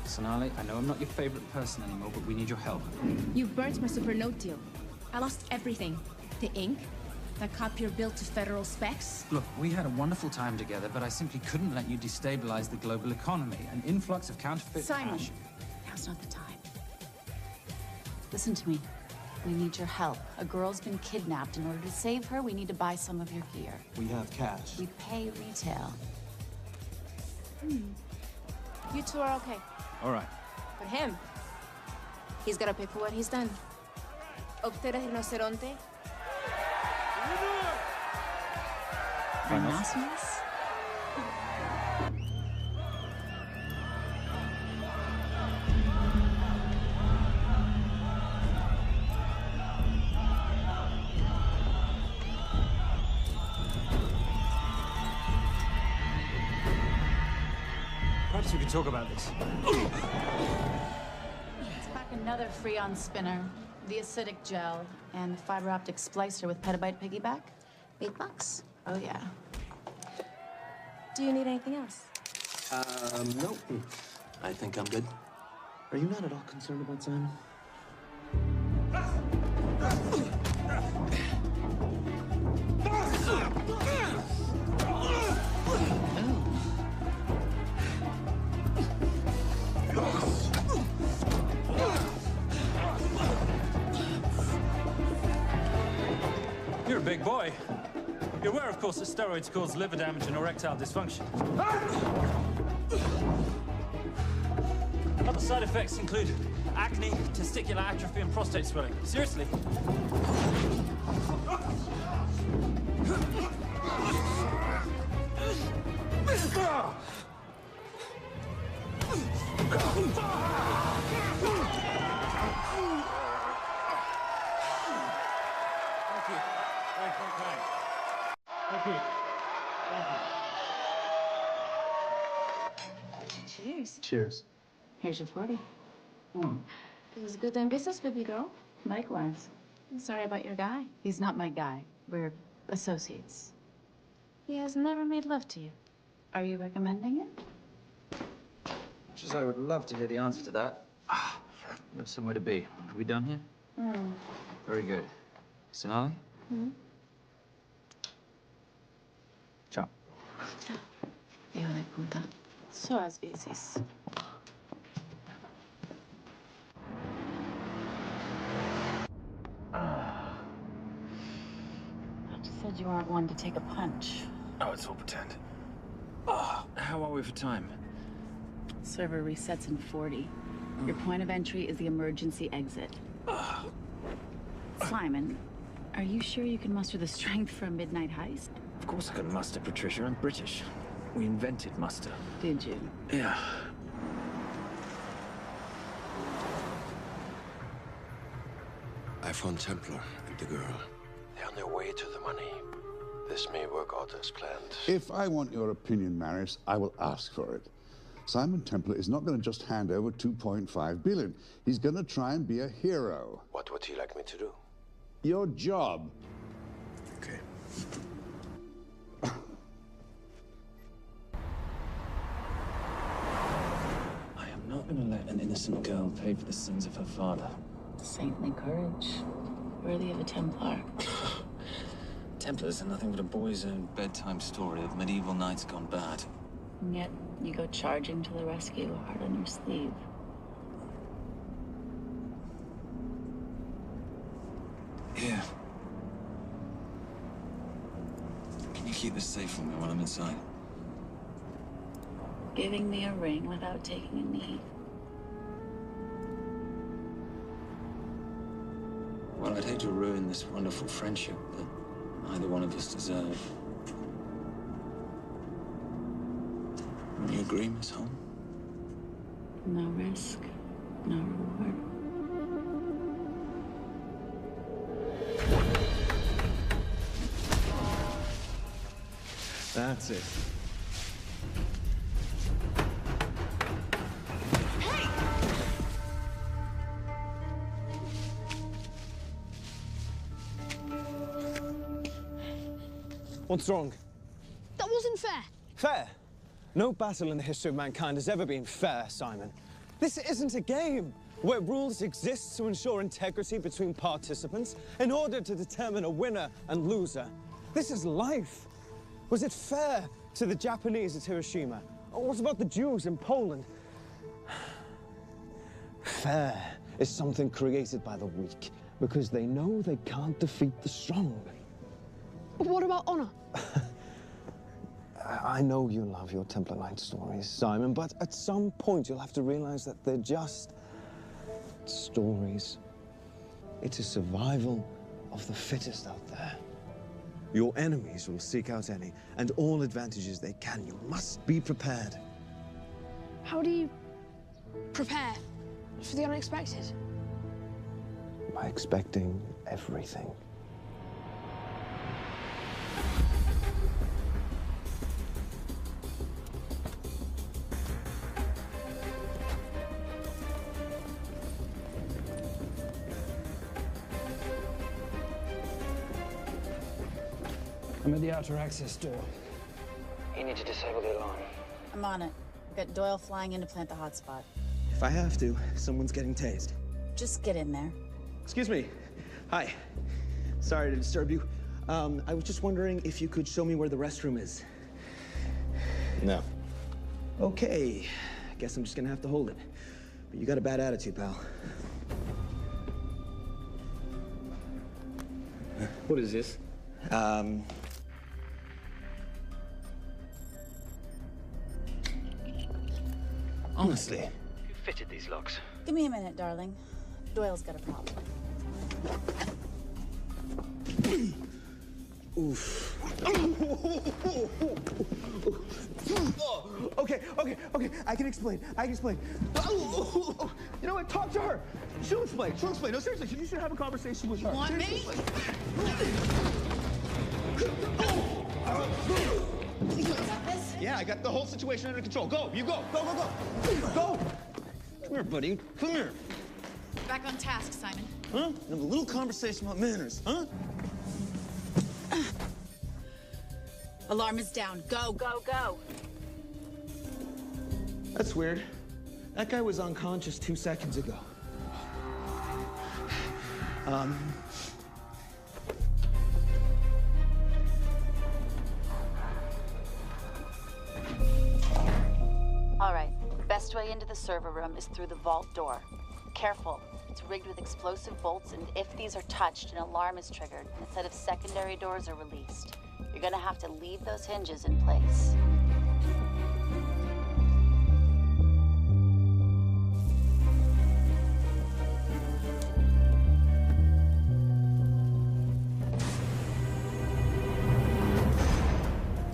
Sonali, I know I'm not your favorite person anymore, but we need your help. You burnt my supernote deal. I lost everything. The ink, the copier built to federal specs. Look, we had a wonderful time together, but I simply couldn't let you destabilize the global economy. An influx of counterfeit Simon, cash. now's not the time. Listen to me. We need your help. A girl's been kidnapped. In order to save her, we need to buy some of your gear. We have cash. We pay retail. You two are okay. All right. But him, he's gotta pay for what he's done. Obter el rinoceronte. Rhinoceros? Perhaps we could talk about this. Let's pack another Freon spinner, the acidic gel, and the fiber optic splicer with petabyte piggyback. $8. Oh, yeah. Do you need anything else? No. I think I'm good. Are you not at all concerned about Simon? You're a big boy. You're aware, of course, that steroids cause liver damage and erectile dysfunction. Other side effects include acne, testicular atrophy, and prostate swelling. Seriously. Cheers. Cheers. Here's your 40. It was good doing business with you, girl. Likewise. I'm sorry about your guy. He's not my guy. We're associates. He has never made love to you. Are you recommending it? Much as I would love to hear the answer to that. There's somewhere to be. Are we done here? Very good. Sonali? Ciao. Hijo de puta. So as veces. You said you weren't one to take a punch. Oh, it's all pretend. How are we for time? Server resets in 40. Your point of entry is the emergency exit. Simon, are you sure you can muster the strength for a midnight heist? Of course I can muster, Patricia. I'm British. We invented muster. Did you? Yeah. I found Templar and the girl. They're on their way to the money. This may work out as planned. If I want your opinion, Maris, I will ask for it. Simon Templar is not going to just hand over 2.5 billion. He's going to try and be a hero. What would he like me to do? Your job. Okay. I am not going to let an innocent girl pay for the sins of her father. Saintly courage. Worthy of a Templar. Templars are nothing but a boy's own bedtime story of medieval knights gone bad. And yet, you go charging to the rescue, heart on your sleeve. Here. Can you keep this safe for me while I'm inside? Giving me a ring without taking a knee. Well, I'd hate to ruin this wonderful friendship that neither one of us deserve. You agree, Miss Holm? No risk, no reward. That's it. What's wrong? That wasn't fair. Fair? No battle in the history of mankind has ever been fair, Simon. This isn't a game where rules exist to ensure integrity between participants in order to determine a winner and loser. This is life. Was it fair to the Japanese at Hiroshima? Or what about the Jews in Poland? Fair is something created by the weak because they know they can't defeat the strong. What about honor? I know you love your Templar Knight stories, Simon, but at some point you'll have to realize that they're just stories. It is survival of the fittest out there. Your enemies will seek out any and all advantages they can. You must be prepared. How do you prepare for the unexpected? By expecting everything. I'm at the outer access door. You need to disable the alarm. I'm on it. Got Doyle flying in to plant the hotspot. If I have to, someone's getting tased. Just get in there. Excuse me. Hi. Sorry to disturb you. I was just wondering if you could show me where the restroom is. No. Okay. Guess I'm just gonna have to hold it. But you got a bad attitude, pal. What is this? Honestly. Who fitted these locks? Give me a minute, darling. Doyle's got a problem. Oof. Okay. I can explain. You know what? Talk to her. She'll explain. No, seriously, you should have a conversation with her. You want me? Yeah, I got the whole situation under control. Go, you go. Go. Come here, buddy. Come here. Back on task, Simon. Huh? Have a little conversation about manners, huh? Alarm is down. Go. That's weird. That guy was unconscious 2 seconds ago. All right. Best way into the server room is through the vault door. Careful. It's rigged with explosive bolts, and if these are touched, an alarm is triggered, and a set of secondary doors are released. You're gonna have to leave those hinges in place.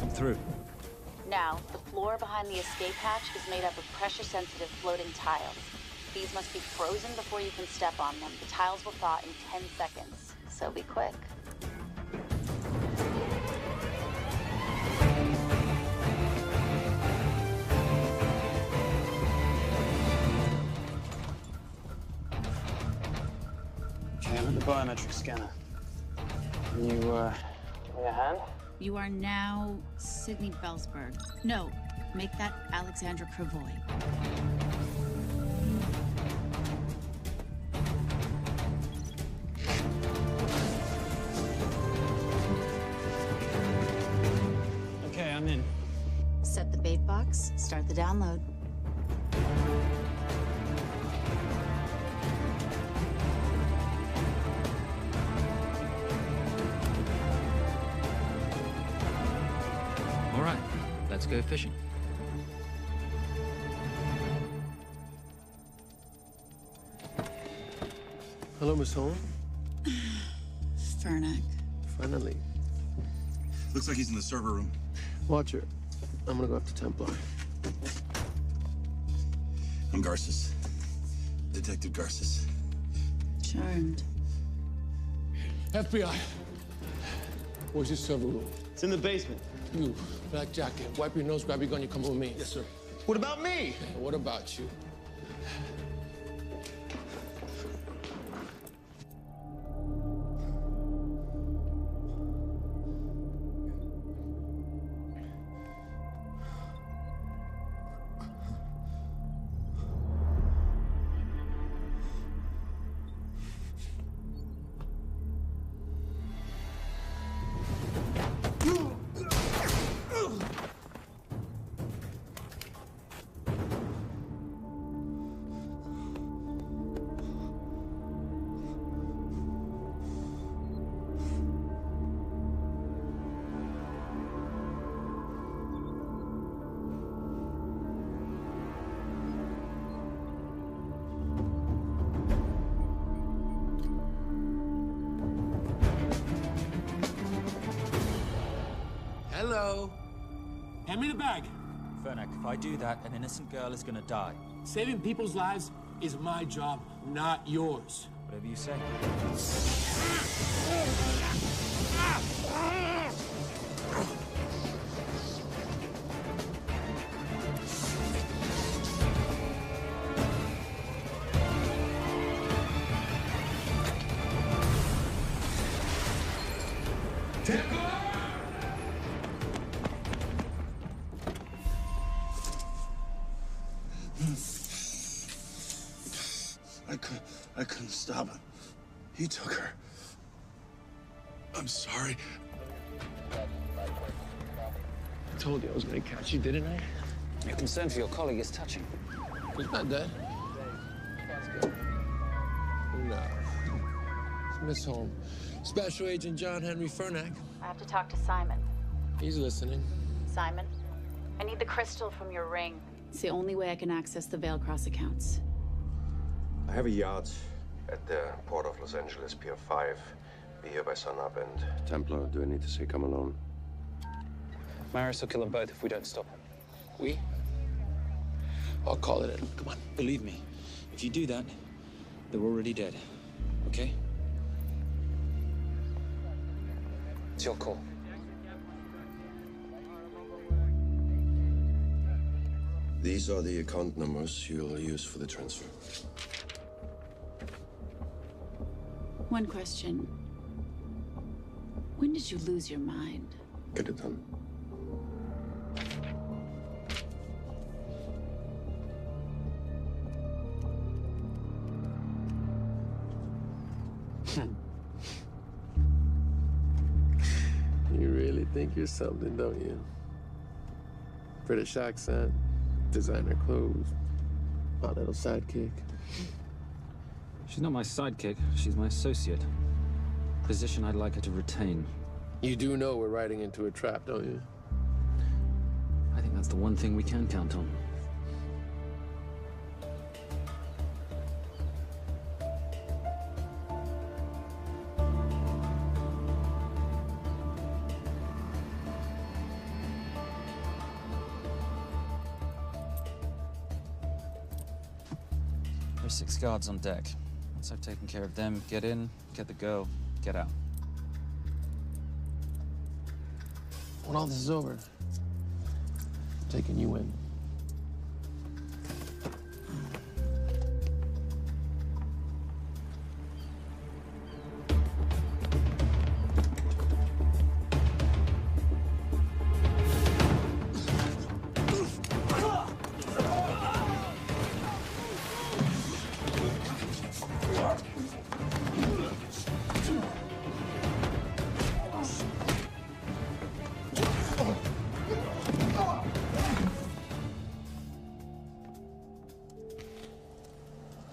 I'm through. Now, the floor behind the escape hatch is made up of pressure-sensitive floating tiles. These must be frozen before you can step on them. The tiles will thaw in 10 seconds, so be quick. Okay, I'm at the biometric scanner. Can you, give me a hand? You are now Mcie-9. No, make that Alexandra-Kravoy. Okay, I'm in. Set the bait box, start the download. All right, let's go fishing. Hello, Miss Holm. Furnak. Finally. Looks like he's in the server room. Watcher, I'm gonna go after Templar. I'm Garces. Detective Garces. Charmed. FBI. Where's your server room? It's in the basement. You, black jacket, wipe your nose, grab your gun, you come with me. Yes, sir. What about me? What about you? Hello. Hand me the bag. Furnak, if I do that, an innocent girl is gonna die. Saving people's lives is my job, not yours. Whatever you say. I couldn't stop him. He took her. I'm sorry. I told you I was gonna catch you, didn't I? Your concern for your colleague is touching. He's not dead. No. It's Miss Holm. Special Agent John Henry Furnak. I have to talk to Simon. He's listening. Simon, I need the crystal from your ring. It's the only way I can access the Veil-Cross accounts. I have a yacht at the port of Los Angeles, Pier 5. Be here by sunup, and Templar, do I need to say come alone? Maris will kill them both if we don't stop him. We? I'll call it in. Come on. Believe me, if you do that, they're already dead. Okay? It's your call. These are the account numbers you'll use for the transfer. One question. When did you lose your mind? Get it done. You really think you're something, don't you? British accent, designer clothes, my little sidekick. She's not my sidekick. She's my associate. Position I'd like her to retain. You do know we're riding into a trap, don't you? I think that's the one thing we can count on. There's 6 guards on deck. Once I've taken care of them, get in, get the girl, get out. When all this is over, I'm taking you in.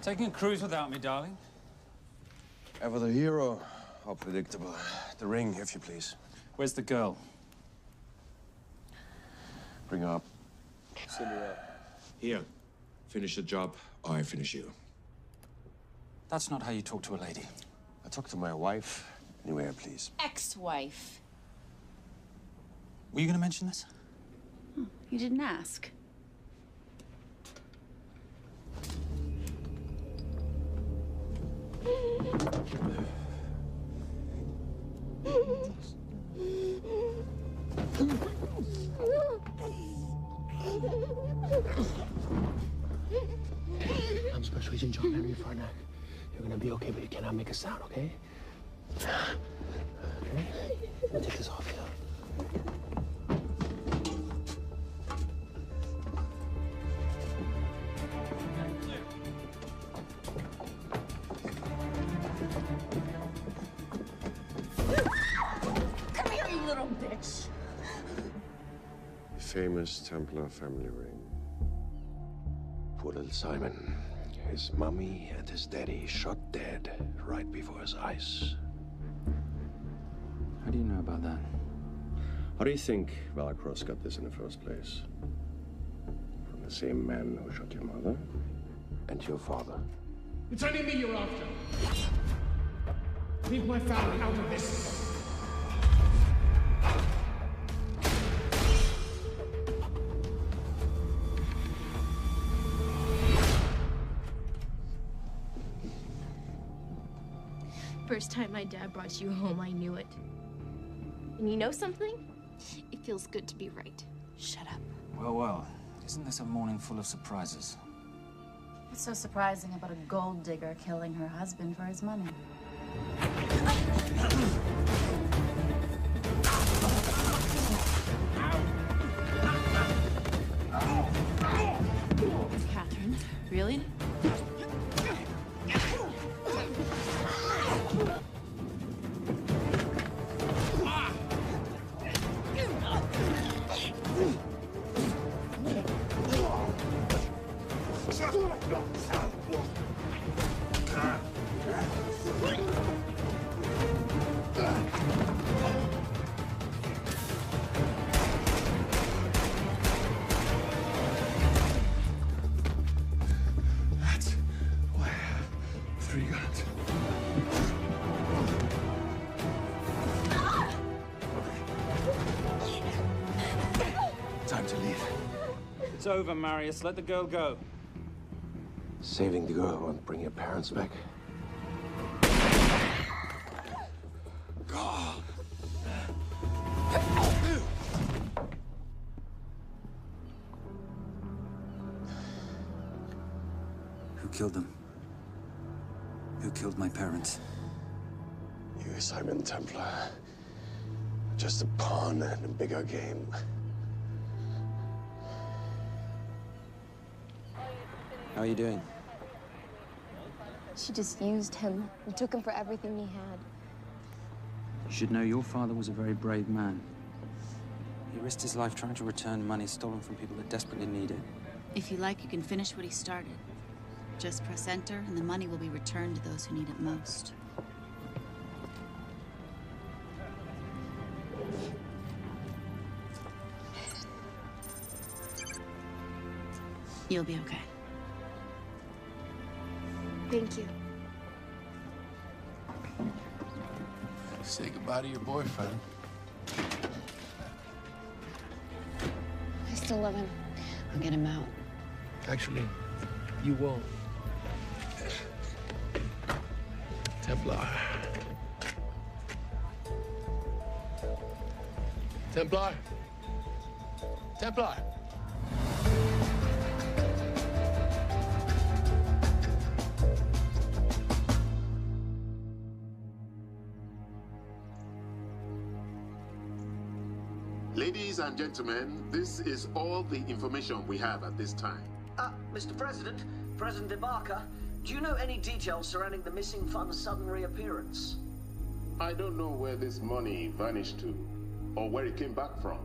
Taking a cruise without me, darling? Ever the hero, how predictable. The ring, if you please. Where's the girl? Bring her up. Send her up. Here. Finish the job, or I finish you. That's not how you talk to a lady. I talk to my wife anywhere, please. Ex-wife. Were you going to mention this? You didn't ask. I'm Special Agent John Henry Furnak. You're gonna be okay, but you cannot make a sound, okay? Okay? Let me take this off you. Come here, you little bitch. Famous Templar family ring. Poor little Simon. His mummy and his daddy shot dead right before his eyes. How do you know about that? How do you think Veil-Cross got this in the first place? From the same man who shot your mother and your father. It's only me you're after. Leave my family out of this. First time my dad brought you home, I knew it. And you know something? It feels good to be right. Shut up. Well, well. Isn't this a morning full of surprises? What's so surprising about a gold digger killing her husband for his money? Catherine. That's why I have 3 guns. Time to leave. It's over, Marius. Let the girl go. Saving the girl won't bring your parents back. Who killed them? Who killed my parents? You, Simon Templar. Just a pawn in a bigger game. How are you doing? She just used him and took him for everything he had. You should know your father was a very brave man. He risked his life trying to return money stolen from people that desperately need it. If you like, you can finish what he started. Just press enter, and the money will be returned to those who need it most. You'll be okay. Thank you. Say goodbye to your boyfriend. I still love him. I'll get him out. Actually, you won't. Templar. Templar. Templar. Ladies and gentlemen, this is all the information we have at this time. Mr. President, President Ibaka, do you know any details surrounding the missing fund's sudden reappearance? I don't know where this money vanished to, or where it came back from.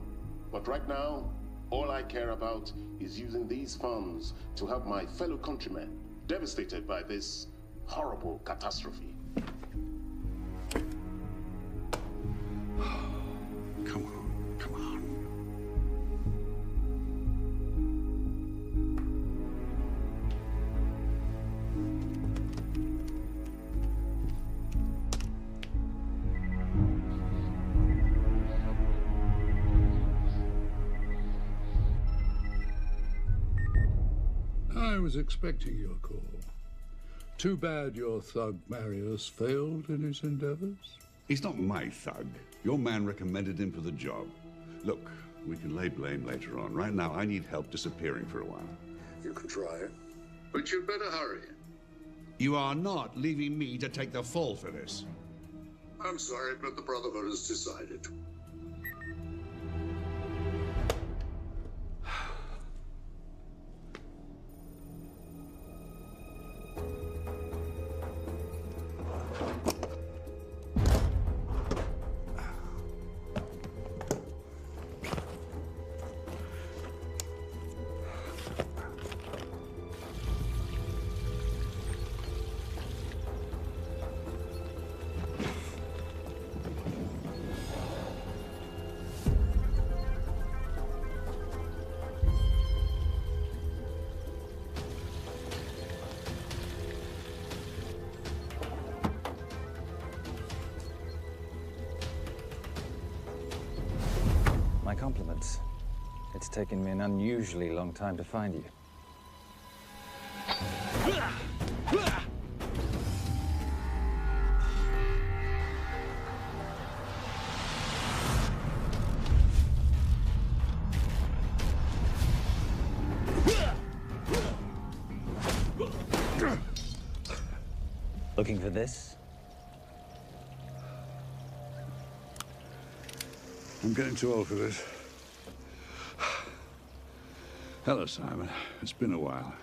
But right now, all I care about is using these funds to help my fellow countrymen devastated by this horrible catastrophe. Come on, come on. I was expecting your call. Too bad your thug Marius failed in his endeavors. He's not my thug. Your man recommended him for the job. Look, we can lay blame later on. Right now, I need help disappearing for a while. You can try it, but you'd better hurry. You are not leaving me to take the fall for this. I'm sorry, but the Brotherhood has decided. My compliments. It's taken me an unusually long time to find you. Looking for this? I'm getting too old for this. Hello, Simon. It's been a while.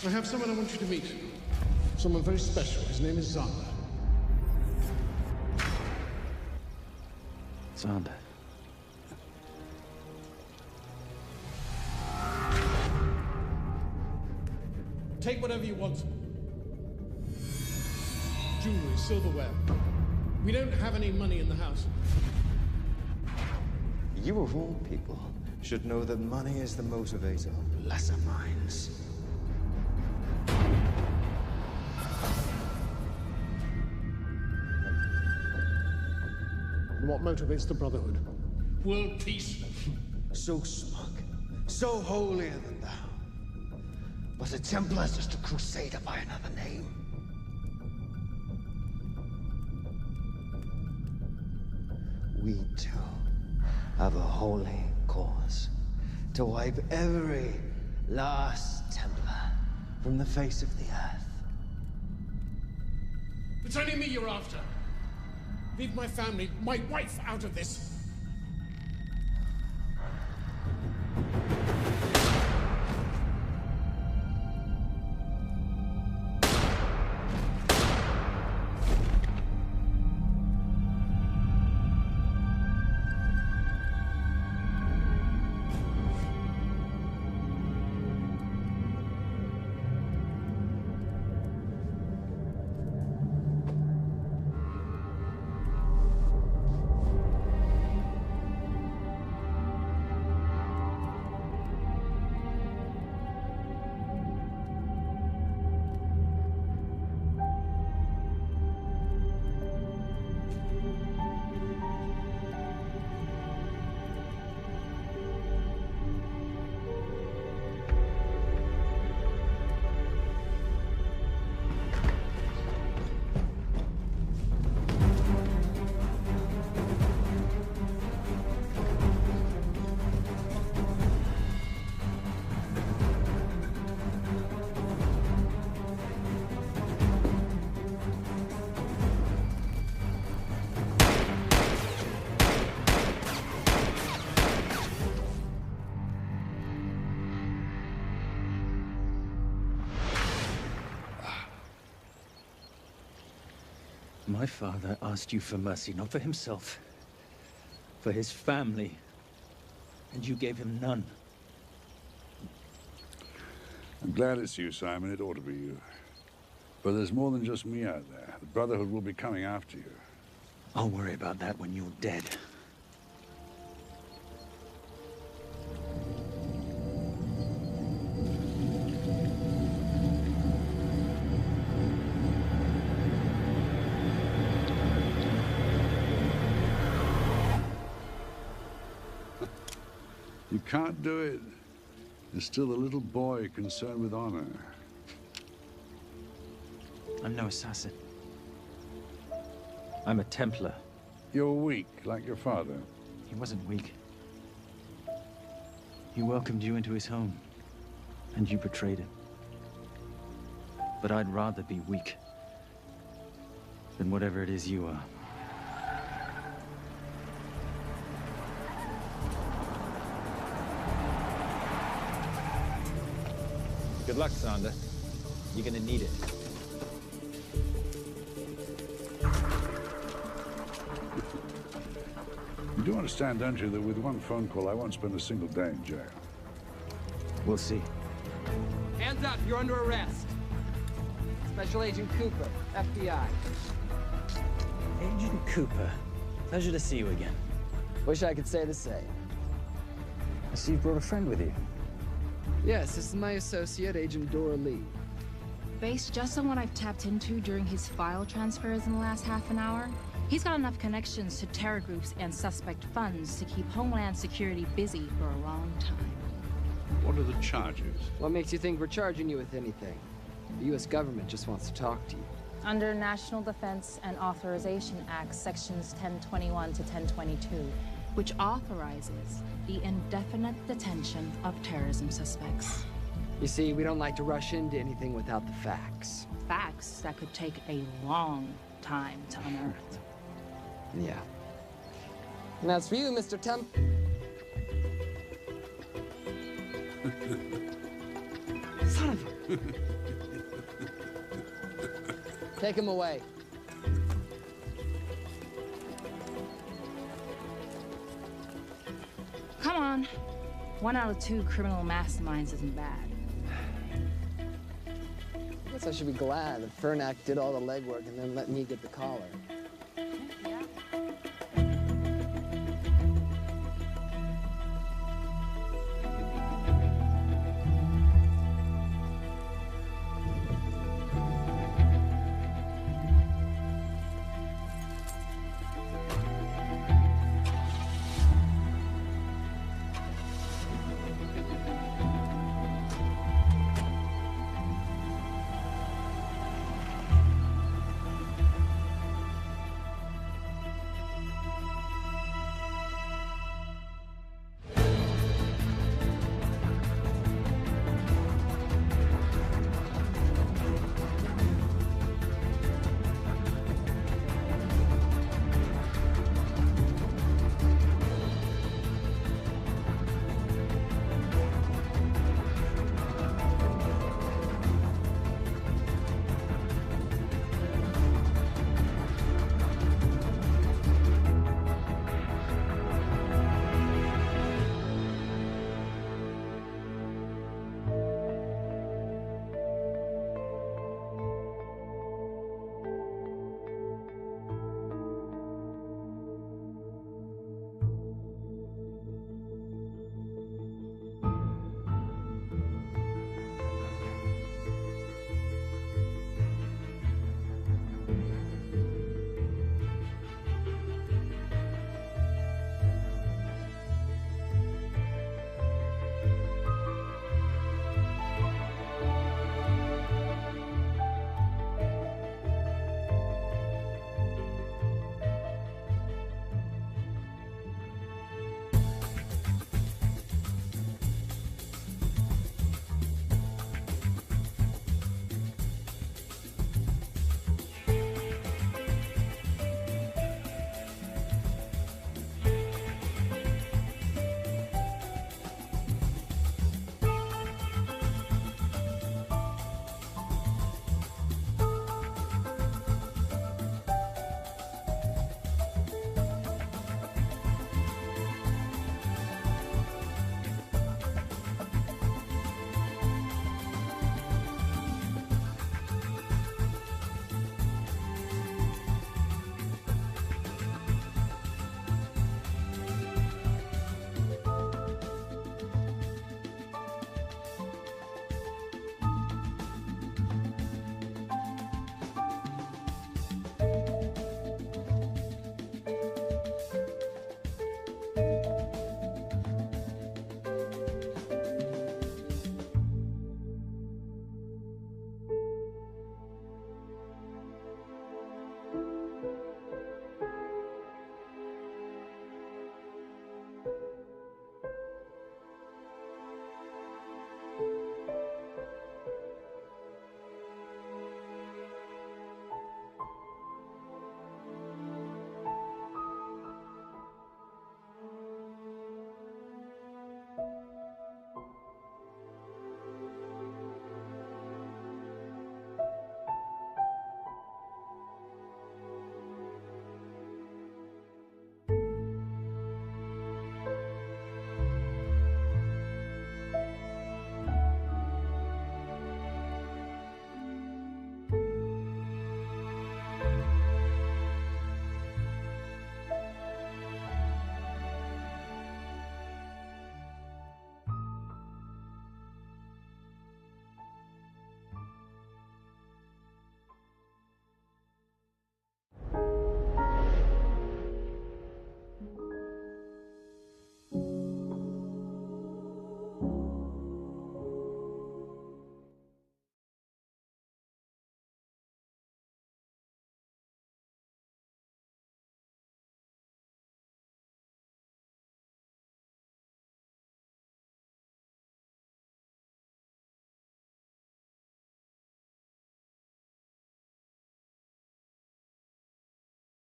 I have someone I want you to meet. Someone very special. His name is Xander. Xander. Take whatever you want. Jewelry, silverware. We don't have any money in the house. You of all people should know that money is the motivator of lesser minds. What motivates the Brotherhood? World peace. So smug, so holier than thou. But a Templar is just a crusader by another name. We too have a holy cause to wipe every last Templar from the face of the earth. It's only me you're after. Leave my family, my wife, out of this. My father asked you for mercy, not for himself, for his family, and you gave him none. I'm glad it's you, Simon. It ought to be you. But there's more than just me out there. The Brotherhood will be coming after you. I'll worry about that when you're dead. You can't do it. You're still a little boy concerned with honor. I'm no assassin. I'm a Templar. You're weak, like your father. He wasn't weak. He welcomed you into his home, and you betrayed him. But I'd rather be weak than whatever it is you are. Good luck, Sander. You're gonna need it. You do understand, don't you, that with one phone call, I won't spend a single day in jail. We'll see. Hands up, you're under arrest. Special Agent Cooper, FBI. Agent Cooper, pleasure to see you again. Wish I could say the same. I see you brought a friend with you. Yes, this is my associate, Agent Dora Lee. Based just on what I've tapped into during his file transfers in the last half an hour, he's got enough connections to terror groups and suspect funds to keep Homeland Security busy for a long time. What are the charges? What makes you think we're charging you with anything? The U.S. government just wants to talk to you. Under National Defense and Authorization Act, Sections 1021 to 1022, which authorizes the indefinite detention of terrorism suspects. You see, we don't like to rush into anything without the facts. Facts that could take a long time to unearth. Yeah. And as for you, Mr. Temp... Son of a... Take him away. Come on. 1 out of 2 criminal masterminds isn't bad. guess I should be glad that Furnak did all the legwork and then let me get the collar.